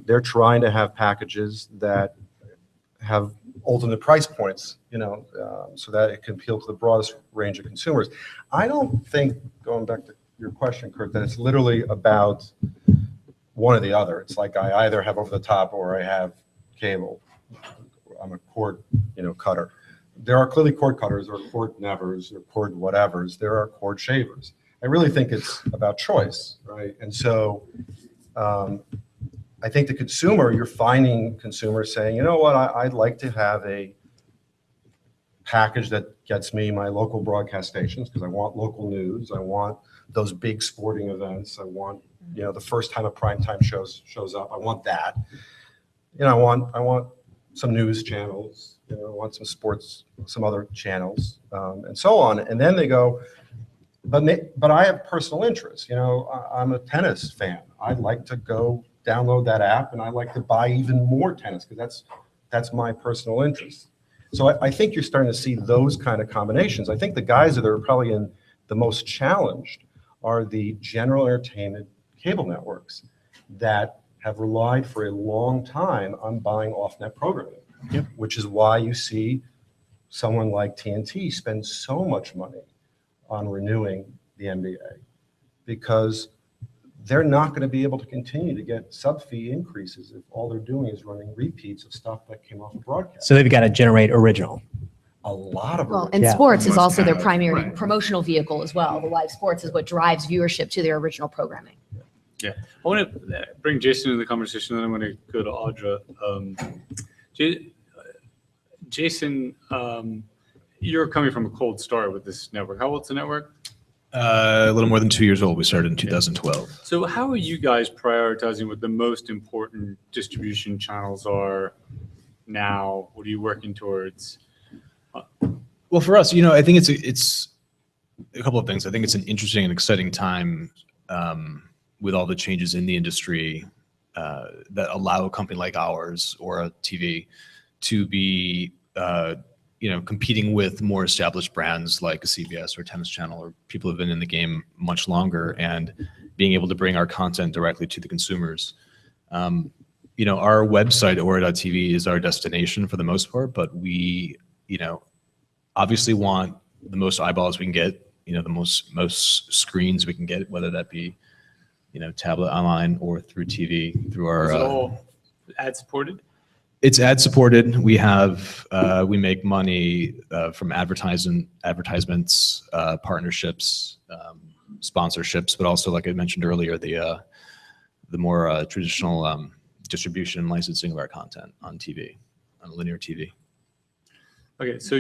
they're trying to have packages that have alternate price points, so that it can appeal to the broadest range of consumers. I don't think, going back to your question, Kurt, that it's literally about one or the other. It's like I either have over the top or I have cable. I'm a cord, cutter. There are clearly cord cutters or cord nevers or cord whatevers. There are cord shavers. I really think it's about choice, right? And so I think the consumer, you're finding consumers saying, you know what, I'd like to have a package that gets me my local broadcast stations because I want local news. I want those big sporting events. I want, the first time a primetime shows up. I want that. I want some news channels. I want some sports, some other channels, and so on. And then they go, but I have personal interests. I'm a tennis fan. I'd like to go download that app, and I'd like to buy even more tennis because that's my personal interest. So I think you're starting to see those kind of combinations. I think the guys that are probably in the most challenged are the general entertainment cable networks that have relied for a long time on buying off-net programming, which is why you see someone like TNT spend so much money on renewing the NBA, because they're not going to be able to continue to get sub-fee increases if all they're doing is running repeats of stuff that came off of broadcast. So they've got to generate original. A lot of Well, it. and Yeah. sports is Must also their have, primary right. promotional vehicle as well. The live sports is what drives viewership to their original programming. Yeah, I want to bring Jason into the conversation, then I'm going to go to Audra. Jason, you're coming from a cold start with this network. How old's the network? A little more than 2 years old. We started in 2012. So how are you guys prioritizing what the most important distribution channels are now? What are you working towards? Well, for us, I think it's a couple of things. I think it's an interesting and exciting time with all the changes in the industry that allow a company like ours or a TV to be, competing with more established brands like a CBS or Tennis Channel or people who have been in the game much longer and being able to bring our content directly to the consumers. Our website, Aura.tv, is our destination for the most part, but we, obviously want the most eyeballs we can get, the most screens we can get, whether that be, tablet, online, or through TV, through our. Is it all ad supported? It's ad supported. We have we make money from advertisements, partnerships, sponsorships, but also, like I mentioned earlier, the more traditional distribution and licensing of our content on TV, on linear TV. Okay, so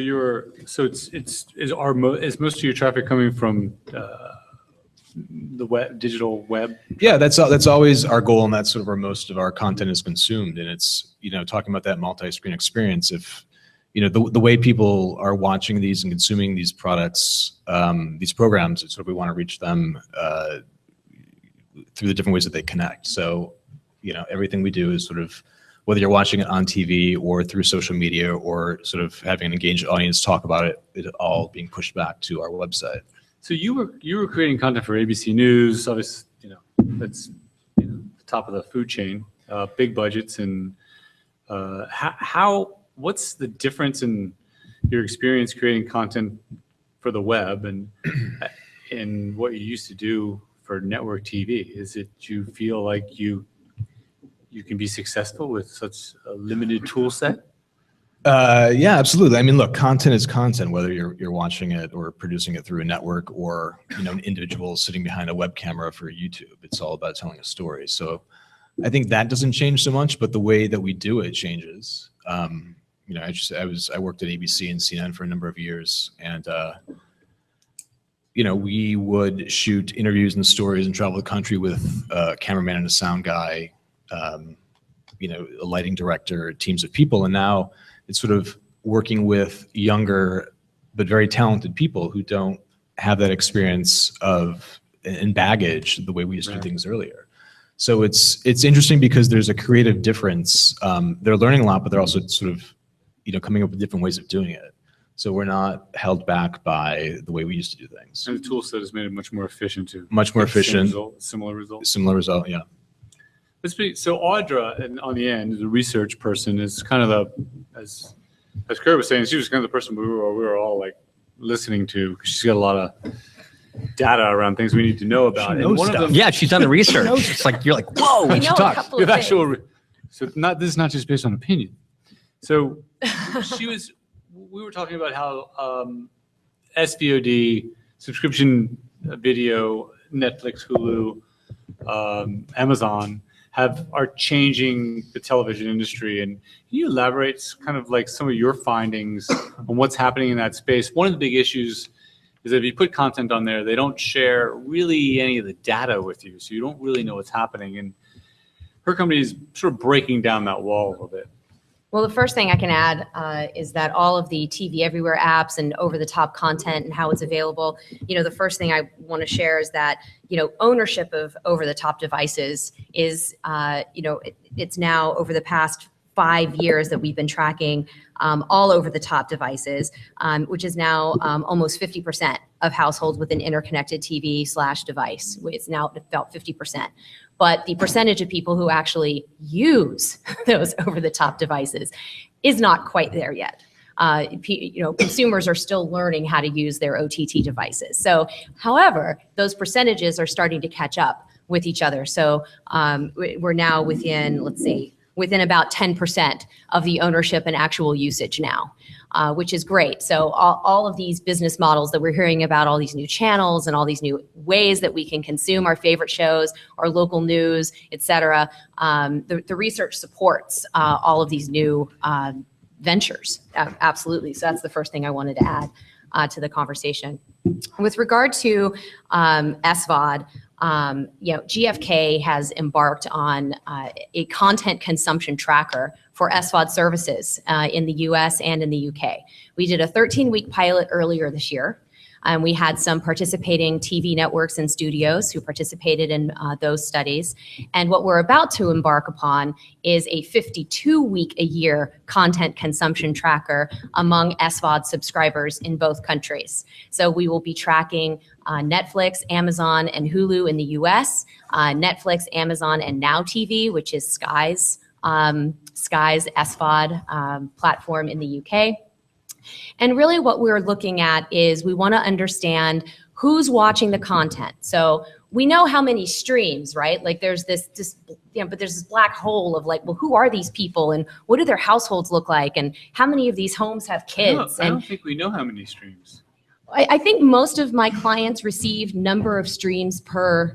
is most of your traffic coming from the web, digital web? Yeah, that's always our goal, and that's sort of where most of our content is consumed. And it's talking about that multi-screen experience. If the way people are watching these and consuming these products, these programs, it's sort of we want to reach them through the different ways that they connect. So everything we do is sort of, whether you're watching it on TV or through social media or sort of having an engaged audience talk about it, it's all being pushed back to our website. So you were creating content for ABC News, obviously, that's the top of the food chain, big budgets, and what's the difference in your experience creating content for the web and what you used to do for network TV? Is it you feel like you can be successful with such a limited tool set? Yeah, absolutely. I mean, look, content is content, whether you're watching it or producing it through a network or an individual sitting behind a web camera for YouTube. It's all about telling a story. So I think that doesn't change so much, but the way that we do it changes. I worked at ABC and CNN for a number of years, and we would shoot interviews and stories and travel the country with a cameraman and a sound guy, a lighting director, teams of people, and now it's sort of working with younger but very talented people who don't have that experience and baggage the way we used to do things earlier. So it's interesting because there's a creative difference. They're learning a lot, but they're also sort of coming up with different ways of doing it. So we're not held back by the way we used to do things. And the tool set has made it much more efficient too. Much more efficient. Similar result. Similar result, yeah. So Audra, and on the end, the research person, is kind of as Kurt was saying, she was kind of the person we were all like listening to, because she's got a lot of data around things we need to know about. She knows stuff. Yeah, she's done the research. It's like you're like, whoa, when she talks. We have actual. So this is not just based on opinion. So we were talking about how SVOD, subscription video, Netflix, Hulu, Amazon are changing the television industry. And can you elaborate kind of like some of your findings on what's happening in that space? One of the big issues is that if you put content on there, they don't share really any of the data with you. So you don't really know what's happening. And her company is sort of breaking down that wall a little bit. Well, the first thing I can add is that all of the TV Everywhere apps and over-the-top content and how it's available, the first thing I want to share is that, ownership of over-the-top devices is, it's now over the past 5 years that we've been tracking all over-the-top devices, which is now almost 50% of households with an interconnected TV/device. It's now about 50%. But the percentage of people who actually use those over-the-top devices is not quite there yet. Consumers are still learning how to use their OTT devices. So, however, those percentages are starting to catch up with each other. So we're now within about 10% of the ownership and actual usage now, which is great. So all of these business models that we're hearing about, all these new channels and all these new ways that we can consume our favorite shows, our local news, et cetera, the research supports all of these new ventures. Absolutely. So that's the first thing I wanted to add to the conversation. With regard to SVOD, GFK has embarked on a content consumption tracker for SVOD services in the US and in the UK. We did a 13-week pilot earlier this year. We had some participating TV networks and studios who participated in those studies. And what we're about to embark upon is a 52-week-a-year content consumption tracker among SVOD subscribers in both countries. So we will be tracking Netflix, Amazon, and Hulu in the US, Netflix, Amazon, and Now TV, which is Sky's SVOD platform in the UK. And really what we're looking at is we want to understand who's watching the content. So we know how many streams, right? Like there's but there's this black hole of like, well, who are these people and what do their households look like? And how many of these homes have kids? I don't think we know how many streams. I think most of my clients receive number of streams per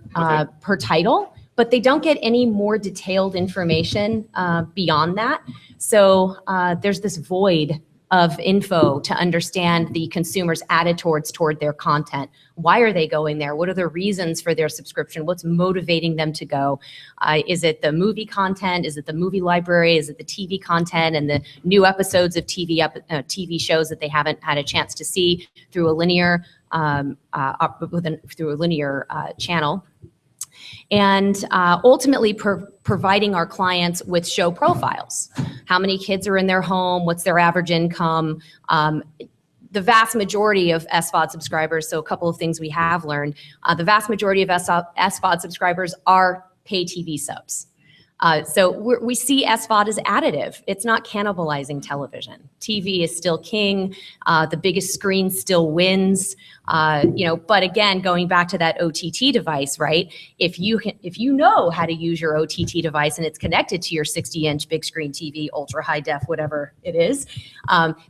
title, but they don't get any more detailed information beyond that. So there's this void of info to understand the consumer's attitudes toward their content. Why are they going there? What are the reasons for their subscription? What's motivating them to go? Is it the movie content? Is it the movie library? Is it the TV content and the new episodes of TV shows that they haven't had a chance to see through a linear channel? And ultimately providing our clients with show profiles. How many kids are in their home? What's their average income? The vast majority of SVOD subscribers, so a couple of things we have learned, the vast majority of SVOD subscribers are pay TV subs. So we see SVOD as additive. It's not cannibalizing television. TV is still king. The biggest screen still wins. But again, going back to that OTT device, right? If you know how to use your OTT device and it's connected to your 60-inch big screen TV, ultra high def, whatever it is,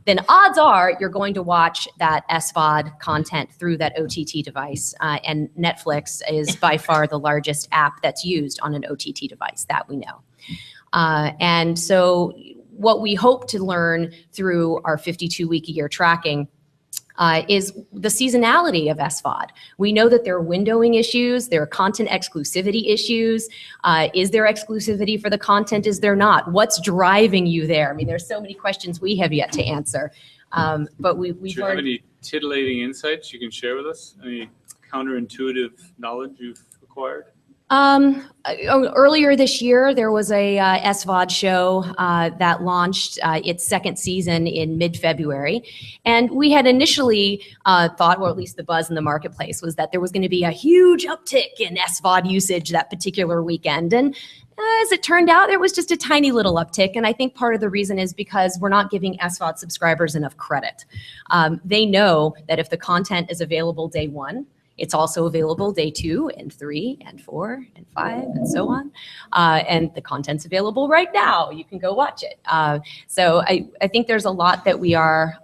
then odds are you're going to watch that SVOD content through that OTT device. And Netflix is by far the largest app that's used on an OTT device, that we know. And so what we hope to learn through our 52-week-a-year tracking is the seasonality of SVOD. We know that there are windowing issues, there are content exclusivity issues. Is there exclusivity for the content? Is there not? What's driving you there? I mean, there's so many questions we have yet to answer. But we've Do you have any titillating insights you can share with us? Any counterintuitive knowledge you've acquired? Earlier this year, there was a SVOD show that launched its second season in mid-February. And we had initially thought, or at least the buzz in the marketplace, was that there was going to be a huge uptick in SVOD usage that particular weekend. And as it turned out, there was just a tiny little uptick. And I think part of the reason is because we're not giving SVOD subscribers enough credit. They know that if the content is available day one, it's also available day 2 and 3 and 4 and 5 and so on. And the content's available right now. You can go watch it. So I think there's a lot that we are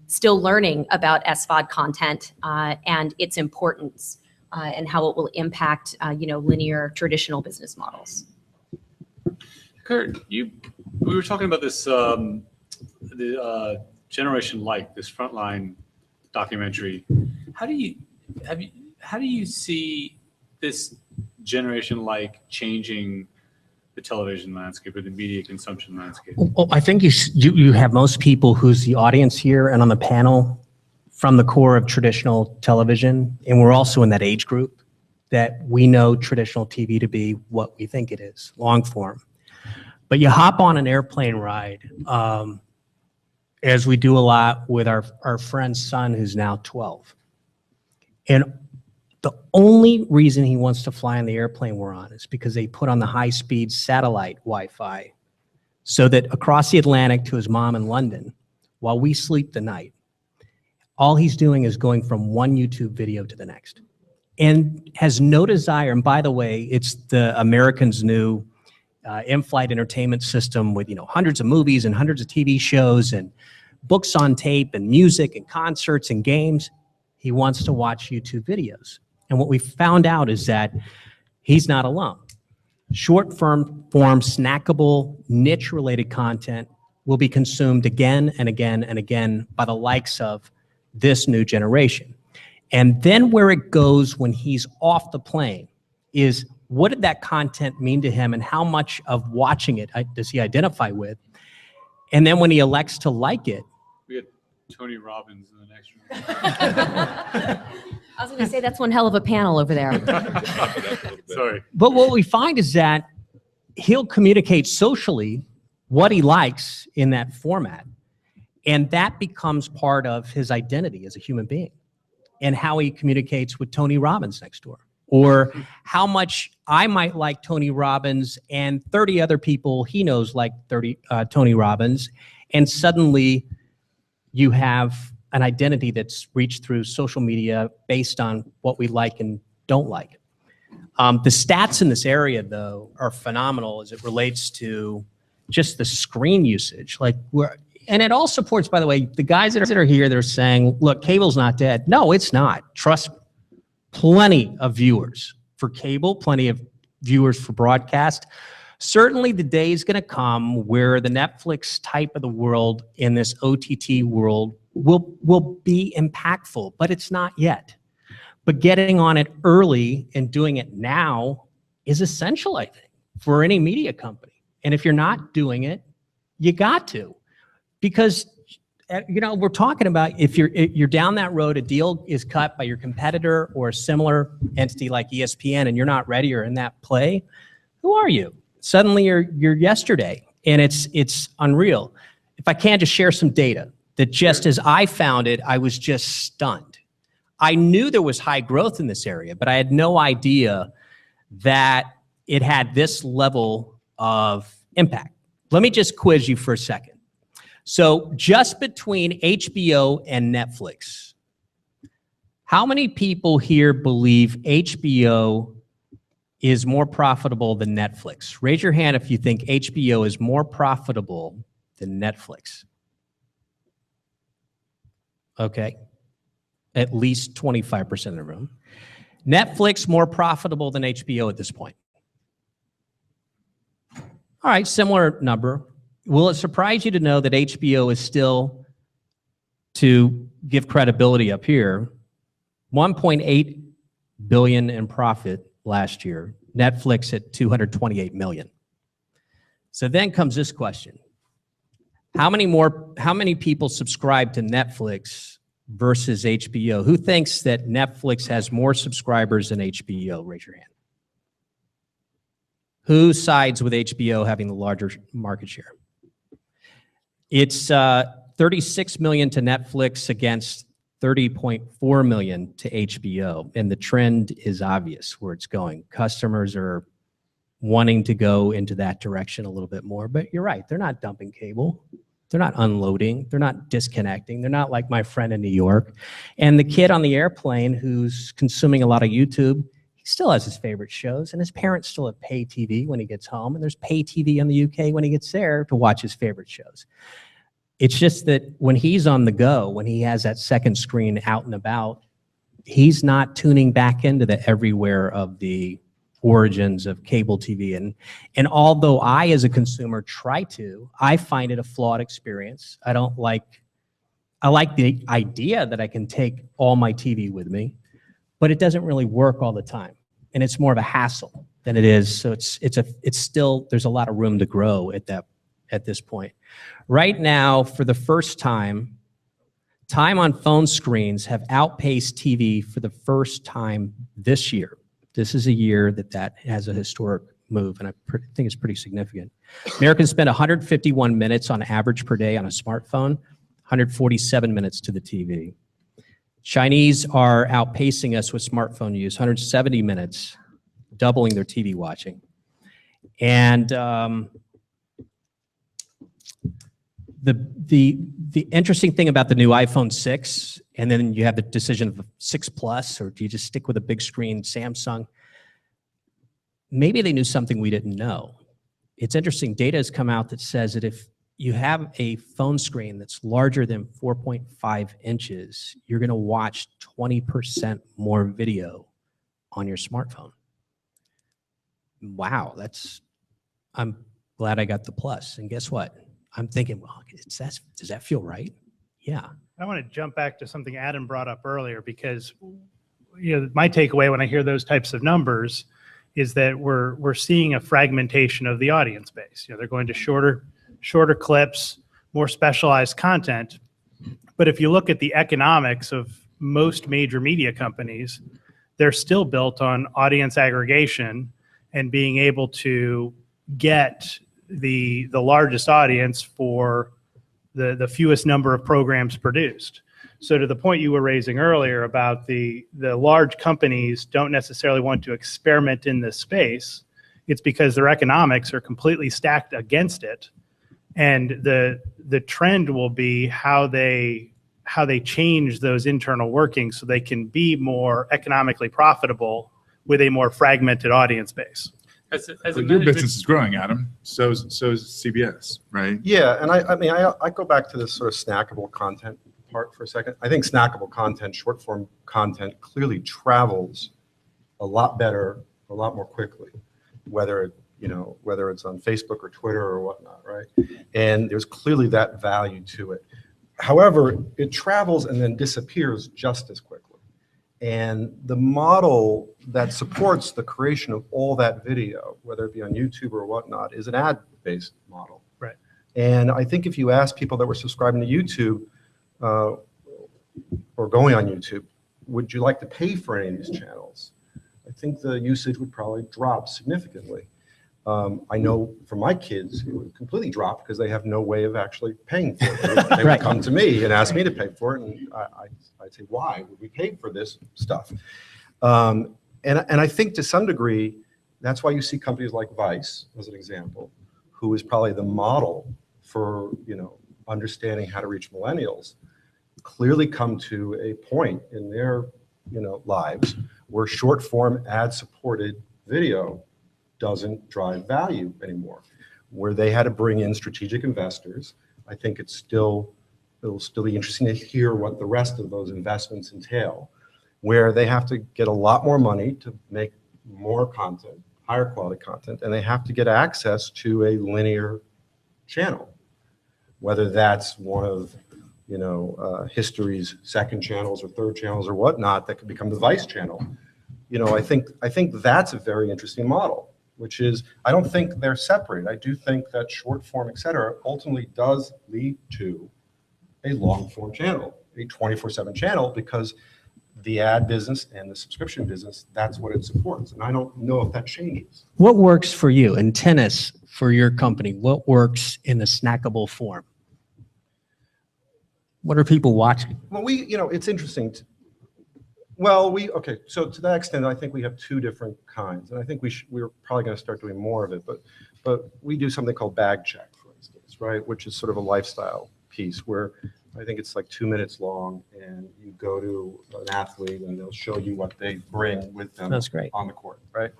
still learning about SVOD content and its importance and how it will impact linear traditional business models. Kurt, we were talking about this, the Generation Like, this Frontline documentary. How do you see this generation like changing the television landscape or the media consumption landscape? Well, I think you have most people who's the audience here and on the panel from the core of traditional television, and we're also in that age group that we know traditional TV to be what we think it is, long form. But you hop on an airplane ride, as we do a lot with our friend's son who's now 12. And the only reason he wants to fly on the airplane we're on is because they put on the high-speed satellite Wi-Fi so that across the Atlantic to his mom in London, while we sleep the night, all he's doing is going from one YouTube video to the next and has no desire. And by the way, it's the Americans' new in-flight entertainment system with hundreds of movies and hundreds of TV shows and books on tape and music and concerts and games. He wants to watch YouTube videos. And what we found out is that he's not alone. Short-form, snackable, niche-related content will be consumed again and again and again by the likes of this new generation. And then where it goes when he's off the plane is, what did that content mean to him and how much of watching it does he identify with? And then when he elects to like it. We had Tony Robbins in the next room. I was going to say that's one hell of a panel over there. Sorry. But what we find is that he'll communicate socially what he likes in that format. And that becomes part of his identity as a human being, and how he communicates with Tony Robbins next door, or how much I might like Tony Robbins and 30 other people he knows like Tony Robbins. And suddenly you have an identity that's reached through social media based on what we like and don't like. The stats in this area, though, are phenomenal as it relates to just the screen usage. And it all supports, by the way, the guys that are here, they're saying, look, cable's not dead. No, it's not. Trust me. Plenty of viewers for cable, plenty of viewers for broadcast. Certainly the day is going to come where the Netflix type of the world in this OTT world will be impactful, but it's not yet. But getting on it early and doing it now is essential, I think, for any media company. And if you're not doing it, you got to. Because, we're talking about if you're down that road, a deal is cut by your competitor or a similar entity like ESPN, and you're not ready or in that play, who are you? Suddenly you're yesterday, and it's unreal. If I can just share some data that just as I found it, I was just stunned. I knew there was high growth in this area, but I had no idea that it had this level of impact. Let me just quiz you for a second. So just between HBO and Netflix, how many people here believe HBO is more profitable than Netflix? Raise your hand if you think HBO is more profitable than Netflix. Okay. At least 25% of the room. Netflix more profitable than HBO at this point. All right, similar number. Will it surprise you to know that HBO is still, to give credibility up here, 1.8 billion in profit last year, Netflix at 228 million. So then comes this question. How many people subscribe to Netflix versus HBO? Who thinks that Netflix has more subscribers than HBO? Raise your hand. Who sides with HBO having the larger market share? It's 36 million to Netflix against 30.4 million to HBO. And the trend is obvious where it's going. Customers are wanting to go into that direction a little bit more. But you're right, they're not dumping cable. They're not unloading. They're not disconnecting. They're not like my friend in New York. And the kid on the airplane who's consuming a lot of YouTube, he still has his favorite shows, and his parents still have pay TV when he gets home, and there's pay TV in the UK when he gets there to watch his favorite shows. It's just that when he's on the go, when he has that second screen out and about, he's not tuning back into the everywhere of the origins of cable TV. And although I, as a consumer, try to, I find it a flawed experience. I like the idea that I can take all my TV with me, but it doesn't really work all the time. And it's more of a hassle than it is. So it's still, there's a lot of room to grow at this point. Right now, for the first time on phone screens have outpaced TV for the first time this year. This is a year that has a historic move, and I think it's pretty significant. Americans spend 151 minutes on average per day on a smartphone, 147 minutes to the TV. Chinese are outpacing us with smartphone use, 170 minutes, doubling their TV watching. And the interesting thing about the new iPhone 6, and then you have the decision of 6 Plus, or do you just stick with a big screen Samsung? Maybe they knew something we didn't know. It's interesting, data has come out that says that if you have a phone screen that's larger than 4.5 inches, you're going to watch 20% more video on your smartphone. Wow, I'm glad I got the Plus. And guess what? I'm thinking, well, does that feel right? Yeah. I want to jump back to something Adam brought up earlier, because my takeaway when I hear those types of numbers is that we're seeing a fragmentation of the audience base. They're going to shorter clips, more specialized content. But if you look at the economics of most major media companies, they're still built on audience aggregation and being able to get the largest audience for the fewest number of programs produced. So to the point you were raising earlier about the large companies don't necessarily want to experiment in this space, it's because their economics are completely stacked against it. And the trend will be how they change those internal workings so they can be more economically profitable with a more fragmented audience base. Your business is growing, Adam. So is CBS, right? Yeah, and I go back to this sort of snackable content part for a second. I think snackable content, short form content, clearly travels a lot better, a lot more quickly, whether it's on Facebook or Twitter or whatnot, right? And there's clearly that value to it. However, it travels and then disappears just as quickly. And the model that supports the creation of all that video, whether it be on YouTube or whatnot, is an ad-based model. Right. And I think if you ask people that were subscribing to YouTube or going on YouTube, would you like to pay for any of these channels? I think the usage would probably drop significantly. I know for my kids, it would completely drop because they have no way of actually paying for it. They would come to me and ask me to pay for it, and I'd say, why would we pay for this stuff? And I think to some degree, that's why you see companies like Vice, as an example, who is probably the model for understanding how to reach millennials, clearly come to a point in their lives where short form ad-supported video doesn't drive value anymore, where they had to bring in strategic investors. I think it'll still be interesting to hear what the rest of those investments entail, where they have to get a lot more money to make more content, higher quality content, and they have to get access to a linear channel, whether that's one of history's second channels or third channels or whatnot that could become the Vice channel. I think that's a very interesting model, which is, I don't think they're separate. I do think that short form, et cetera, ultimately does lead to a long form channel, a 24/7 channel, because the ad business and the subscription business, that's what it supports. And I don't know if that changes. What works for you in tennis for your company? What works in the snackable form? What are people watching? Well, it's interesting. So to that extent, I think we have two different kinds, and I think we're probably going to start doing more of it. But we do something called Bag Check, for instance, right, which is sort of a lifestyle piece where I think it's like 2 minutes long, and you go to an athlete and they'll show you what they bring with them. That's great. On the court, right?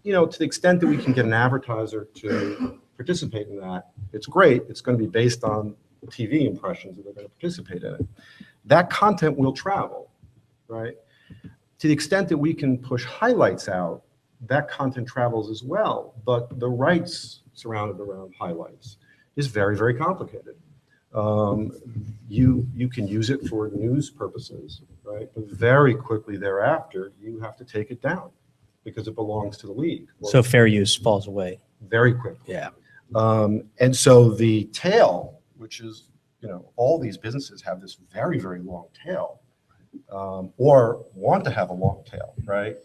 To the extent that we can get an advertiser to participate in that, it's great. It's going to be based on TV impressions that they're going to participate in it. That content will travel. Right? To the extent that we can push highlights out, that content travels as well, but the rights surrounded around highlights is very, very complicated. You can use it for news purposes, right? But very quickly thereafter, you have to take it down because it belongs to the league. So fair use falls away. Very quickly. Yeah. And so the tail, which is, all these businesses have this very, very long tail. Or want to have a long tail, right?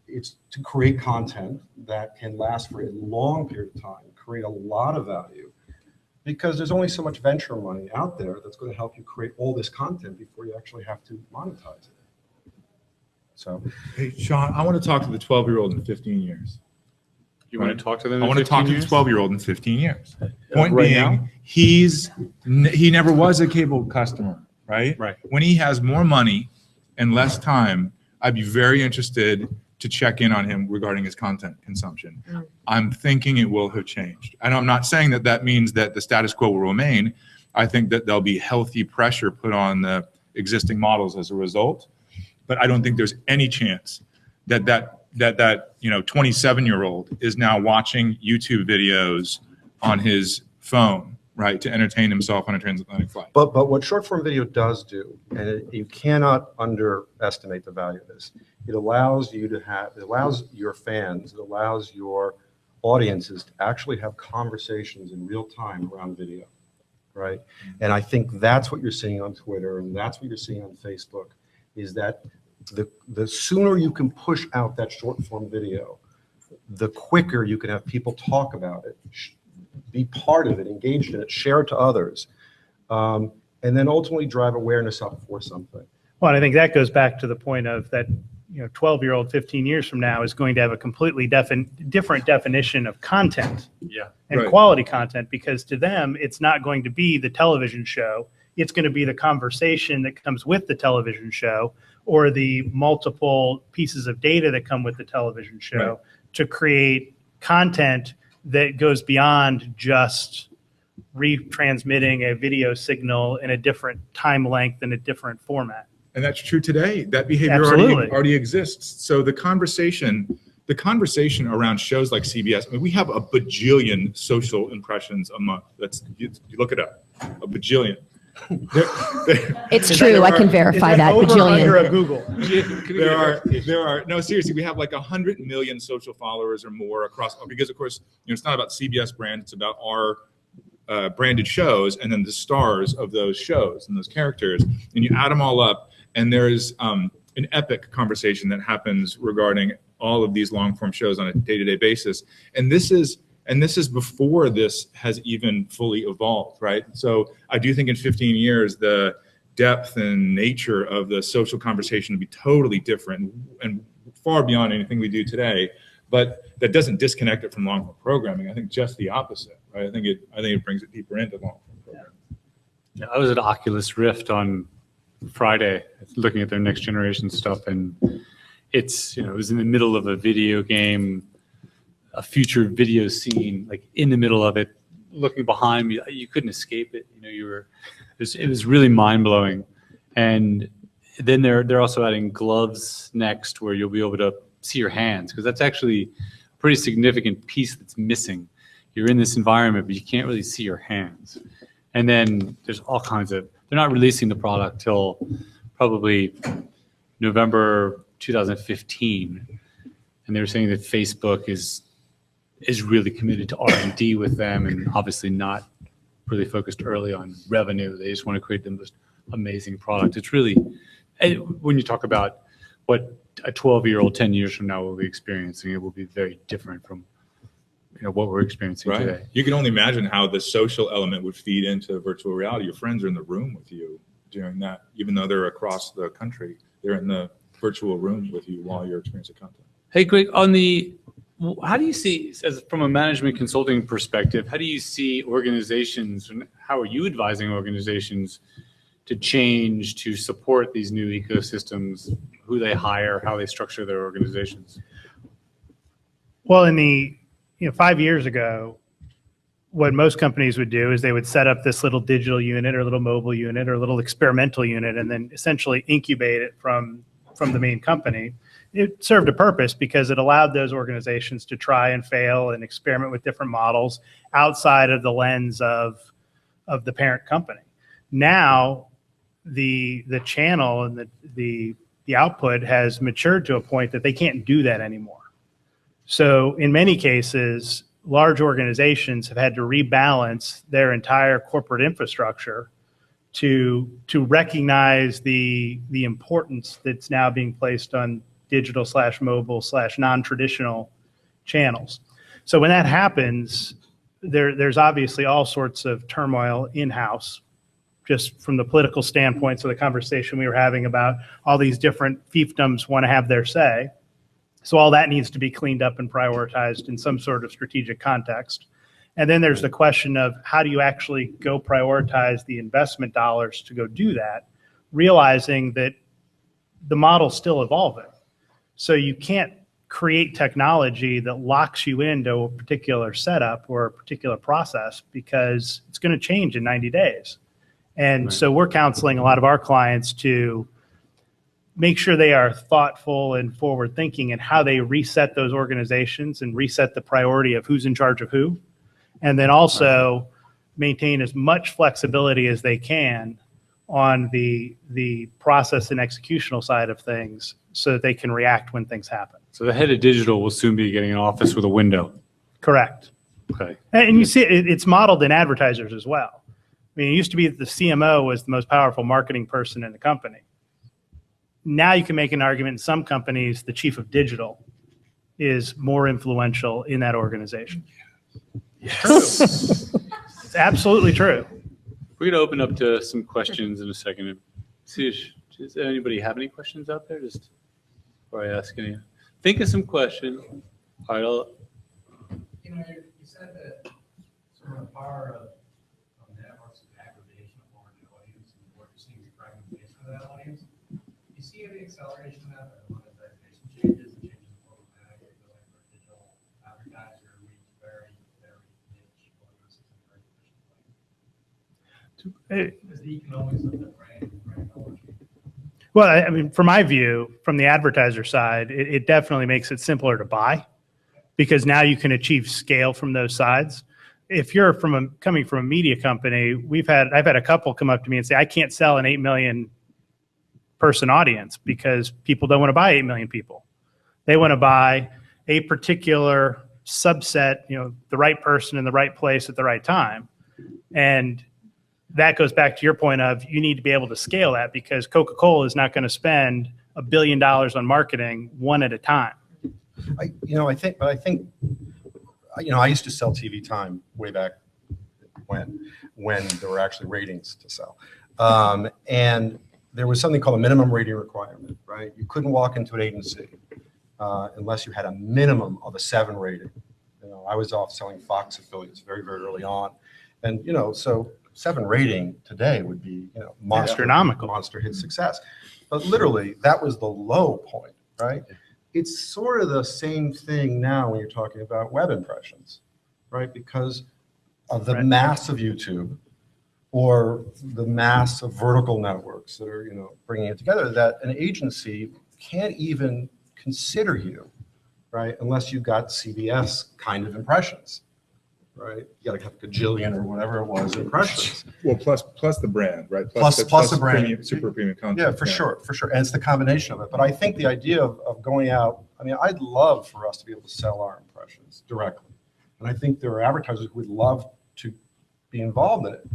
It's to create content that can last for a long period of time, create a lot of value, because there's only so much venture money out there that's going to help you create all this content before you actually have to monetize it. So, hey, Sean, I want to talk to the 12-year-old in 15 years. You want to talk to them? I want to talk to the 12-year-old in 15 years. Point Right being, now? he never was a cable customer, right? Right. When he has more money and less time, I'd be very interested to check in on him regarding his content consumption. I'm thinking it will have changed. And I'm not saying that means that the status quo will remain. I think that there'll be healthy pressure put on the existing models as a result. But I don't think there's any chance that 27-year-old is now watching YouTube videos on his phone right, to entertain himself on a transatlantic flight. But what short form video does do, and you cannot underestimate the value of this, it allows you to have, it allows your fans, it allows your audiences to actually have conversations in real time around video, right? And I think that's what you're seeing on Twitter, and that's what you're seeing on Facebook, is that the sooner you can push out that short form video, the quicker you can have people talk about it, be part of it, engaged in it, share it to others, and then ultimately drive awareness up for something. Well, and I think that goes back to the point of that, 12-year-old 15 years from now is going to have a completely different definition of content and Right. quality content, because to them, it's not going to be the television show. It's going to be the conversation that comes with the television show, or the multiple pieces of data that come with the television show, Right. to create content that goes beyond just retransmitting a video signal in a different time length and a different format. And that's true today. That behavior Absolutely. already exists. So the conversation around shows like CBS, I mean, we have a bajillion social impressions a month. You look it up, a bajillion. It's true. I can verify that. Over under Bajillion. a Google. There are no, seriously, we have like 100 million social followers or more across, because of course, it's not about CBS brand, it's about our branded shows, and then the stars of those shows and those characters, and you add them all up, and there's an epic conversation that happens regarding all of these long form shows on a day-to-day basis. And this is before this has even fully evolved, right? So I do think in 15 years, the depth and nature of the social conversation will be totally different and far beyond anything we do today. But that doesn't disconnect it from long form programming. I think just the opposite, right? I think it brings it deeper into long form programming. Yeah, I was at Oculus Rift on Friday looking at their next generation stuff, and it's, it was in the middle of a video game, a future video scene, like in the middle of it, looking behind me, you couldn't escape it. It was really mind blowing. And then they're also adding gloves next, where you'll be able to see your hands, because that's actually a pretty significant piece that's missing. You're in this environment, but you can't really see your hands. And then there's all kinds of, they're not releasing the product till probably November 2015. And they were saying that Facebook is really committed to R&D with them, and obviously not really focused early on revenue. They just want to create the most amazing product. It's really, when you talk about what a 12-year-old 10 years from now will be experiencing, it will be very different from what we're experiencing today. You can only imagine how the social element would feed into virtual reality. Your friends are in the room with you during that, even though they're across the country. They're in the virtual room with you while you're experiencing content. Hey, Greg, how do you see, from a management consulting perspective, how do you see organizations, and how are you advising organizations to change, to support these new ecosystems, who they hire, how they structure their organizations? Well, 5 years ago, what most companies would do is they would set up this little digital unit or little mobile unit or little experimental unit, and then essentially incubate it from the main company. It served a purpose because it allowed those organizations to try and fail and experiment with different models outside of the lens of the parent company. Now, the channel and the output has matured to a point that they can't do that anymore. So in many cases, large organizations have had to rebalance their entire corporate infrastructure to recognize the importance that's now being placed on digital/mobile/ non-traditional channels. So when that happens, there's obviously all sorts of turmoil in-house, just from the political standpoint. So the conversation we were having about all these different fiefdoms want to have their say. So all that needs to be cleaned up and prioritized in some sort of strategic context. And then there's the question of how do you actually go prioritize the investment dollars to go do that, realizing that the model's still evolving. So you can't create technology that locks you into a particular setup or a particular process, because it's going to change in 90 days. And so we're counseling a lot of our clients to make sure they are thoughtful and forward thinking in how they reset those organizations and reset the priority of who's in charge of who. And then also maintain as much flexibility as they can on the process and executional side of things so that they can react when things happen. So the head of digital will soon be getting an office with a window. Correct. Okay. And you see it's modeled in advertisers as well. I mean, it used to be that the CMO was the most powerful marketing person in the company. Now you can make an argument in some companies, the chief of digital is more influential in that organization. Yes. It's absolutely true. We're going to open up to some questions in a second. Does anybody have any questions out there? Just before I ask any. Think of some questions. All right, you said that sort of the power of networks is aggregation of more new audience and what you're seeing is fragmentation of that audience. Do you see any acceleration of that or monetization changes and changes in programmatic or going for digital advertiser reach very, very niche audiences in a very efficient way? Because the economics of the brand knowledge. Well, I mean, from my view, from the advertiser side, it definitely makes it simpler to buy because now you can achieve scale from those sides. If you're coming from a media company, I've had a couple come up to me and say, I can't sell an 8 million person audience because people don't want to buy 8 million people. They want to buy a particular subset, the right person in the right place at the right time. And that goes back to your point of you need to be able to scale that because Coca-Cola is not going to spend $1 billion on marketing one at a time. I think I used to sell TV time way back when there were actually ratings to sell. And there was something called a minimum rating requirement, right? You couldn't walk into an agency unless you had a minimum of a 7 rating. I was off selling Fox affiliates very, very early on. And, so 7 rating today would be, astronomical, monster hit success. But literally, that was the low point, right? It's sort of the same thing now when you're talking about web impressions, right? Because of the mass of YouTube or the mass of vertical networks that are, bringing it together, that an agency can't even consider you, right? Unless you've got CBS kind of impressions. Right, you got to have a gajillion or whatever it was impressions. Well, plus the brand, right? Plus the brand, super premium content. Yeah, for sure, and it's the combination of it. But I think the idea of going out. I mean, I'd love for us to be able to sell our impressions directly, and I think there are advertisers who would love to be involved in it.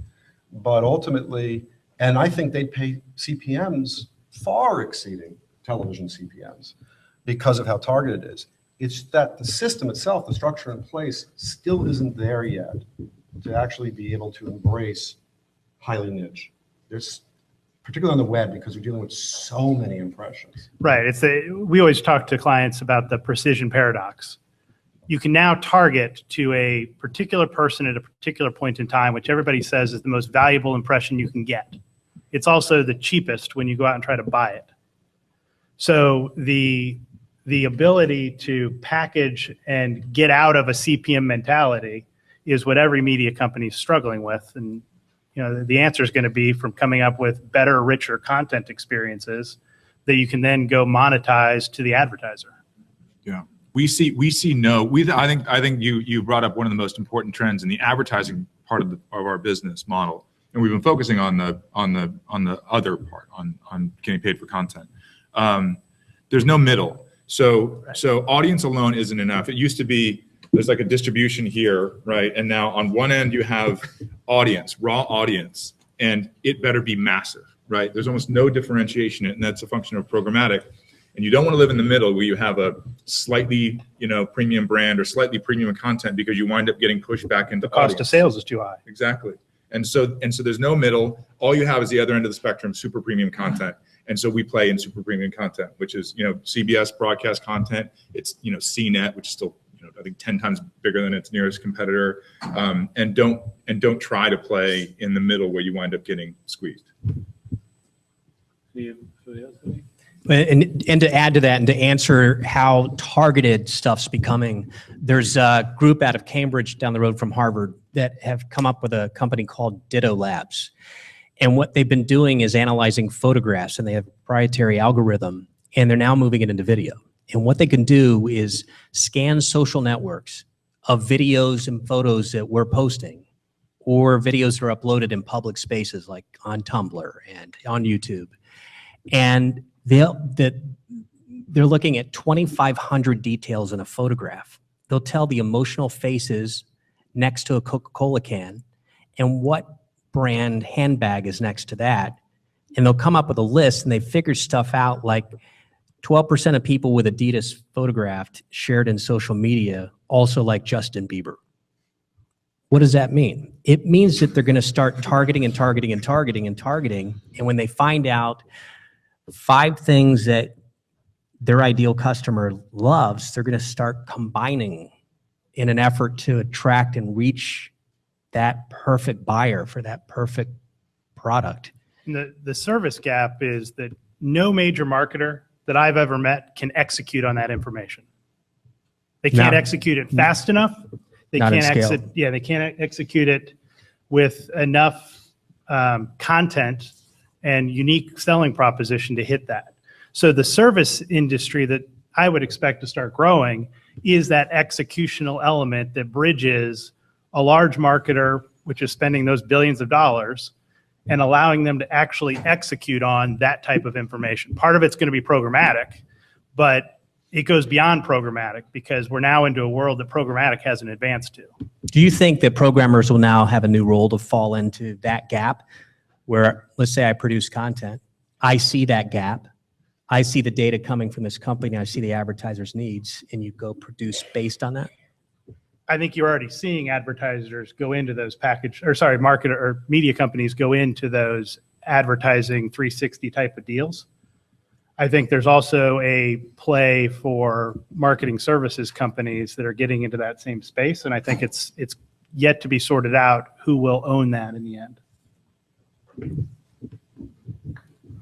But ultimately, and I think they'd pay CPMs far exceeding television CPMs because of how targeted it is. It's that the system itself, the structure in place, still isn't there yet to actually be able to embrace highly niche. There's, particularly on the web, because we're dealing with so many impressions. Right. We always talk to clients about the precision paradox. You can now target to a particular person at a particular point in time, which everybody says is the most valuable impression you can get. It's also the cheapest when you go out and try to buy it. So the ability to package and get out of a CPM mentality is what every media company is struggling with. And the answer is going to be from coming up with better, richer content experiences that you can then go monetize to the advertiser. Yeah, I think you brought up one of the most important trends in the advertising part of our business model, and we've been focusing on the other part on getting paid for content. There's no middle. So audience alone isn't enough. It used to be there's like a distribution here, right? And now on one end you have audience, raw audience, and it better be massive, right? There's almost no differentiation, and that's a function of programmatic. And you don't want to live in the middle where you have a slightly, premium brand or slightly premium content because you wind up getting pushed back into the cost of sales is too high. Exactly. And so there's no middle. All you have is the other end of the spectrum, super premium content. And so we play in super premium content, which is, CBS broadcast content. It's, CNET, which is still, I think 10 times bigger than its nearest competitor. And don't try to play in the middle where you wind up getting squeezed. And to add to that and to answer how targeted stuff's becoming, there's a group out of Cambridge down the road from Harvard that have come up with a company called Ditto Labs. And what they've been doing is analyzing photographs, and they have a proprietary algorithm, and they're now moving it into video. And what they can do is scan social networks of videos and photos that we're posting or videos are uploaded in public spaces like on Tumblr and on YouTube. And they're looking at 2,500 details in a photograph. They'll tell the emotional faces next to a Coca-Cola can and what brand handbag is next to that. And they'll come up with a list, and they figure stuff out like 12% of people with Adidas photographed shared in social media also like Justin Bieber. What does that mean? It means that they're going to start targeting and targeting and targeting and targeting. And when they find out 5 things that their ideal customer loves, they're going to start combining in an effort to attract and reach that perfect buyer for that perfect product. And the service gap is that no major marketer that I've ever met can execute on that information. They can't execute it fast enough. They Not can't at scale. they can't execute it with enough content and unique selling proposition to hit that. So the service industry that I would expect to start growing is that executional element that bridges a large marketer, which is spending those billions of dollars, and allowing them to actually execute on that type of information. Part of it's going to be programmatic, but it goes beyond programmatic because we're now into a world that programmatic hasn't advanced to. Do you think that programmers will now have a new role to fall into that gap where, let's say I produce content, I see that gap, I see the data coming from this company, I see the advertiser's needs, and you go produce based on that? I think you're already seeing advertisers go into those marketer or media companies go into those advertising 360 type of deals. I think there's also a play for marketing services companies that are getting into that same space, and I think it's yet to be sorted out who will own that in the end.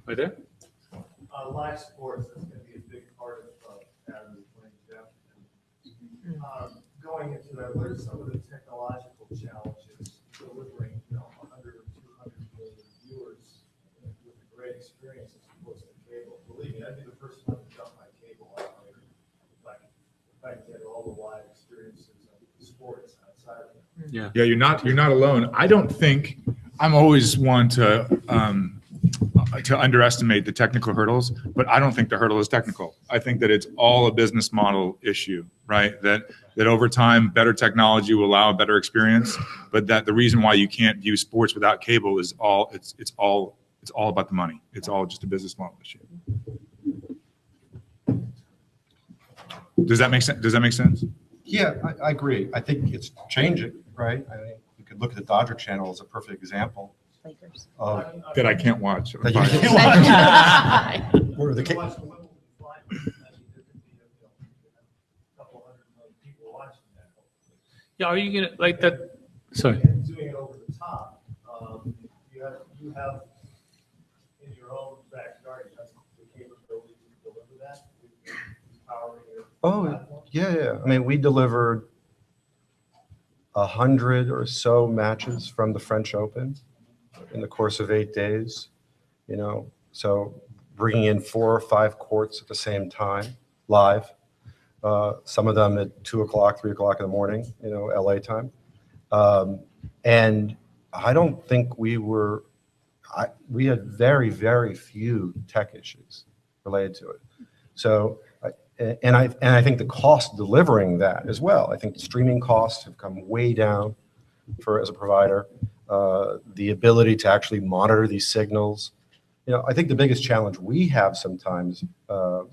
Right there? Live sports, that's going to be a big part of Adam's plan, Jeff. Going into that, what are some of the technological challenges delivering 100 or 200 million viewers with a great experience as opposed to cable? Believe me, I'd be the first one to jump my cable operator if I can get all the live experiences of sports outside of it. Yeah. Yeah, you're not alone. I don't think I'm always one to underestimate the technical hurdles, but I don't think the hurdle is technical. I think that it's all a business model issue, right? That over time, better technology will allow a better experience, but that the reason why you can't view sports without cable is it's all about the money. It's all just a business model issue. Does that make sense? Does that make sense? Yeah, I agree. I think it's changing, right? I mean, you could look at the Dodger Channel as a perfect example. Lakers. That I can't watch. That you can't watch. Or the Watch the Wimbledon final. I mean, there could be a couple hundred million people watching that. Yeah, are you going to like that? Sorry. And doing it over the top. You have in your own backyard, you have the capability to deliver that with powering your platform? Yeah. I mean, we delivered 100 or so matches from the French Open in the course of 8 days, so bringing in 4 or 5 courts at the same time, live, some of them at 2 o'clock, 3 o'clock in the morning, LA time. And I don't think we had very, very few tech issues related to it. So, and I think the cost of delivering that as well. I think the streaming costs have come way down as a provider. The ability to actually monitor these signals. I think the biggest challenge we have sometimes,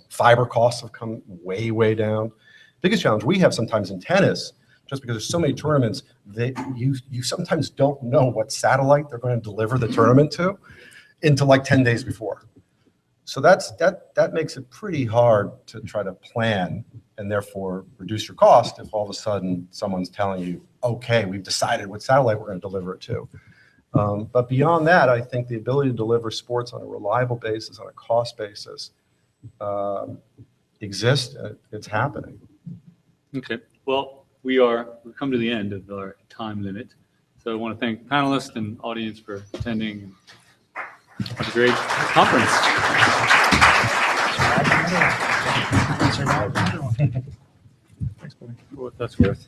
fiber costs have come way, way down. Biggest challenge we have sometimes in tennis, just because there's so many tournaments that you sometimes don't know what satellite they're going to deliver the tournament to until like 10 days before. So that makes it pretty hard to try to plan and therefore reduce your cost if all of a sudden someone's telling you, okay, we've decided what satellite we're going to deliver it to. But beyond that, I think the ability to deliver sports on a reliable basis, on a cost basis, exists. It's happening. Okay. Well, we've come to the end of our time limit. So I want to thank panelists and audience for attending. It's a great conference. Thanks, buddy. For what that's worth.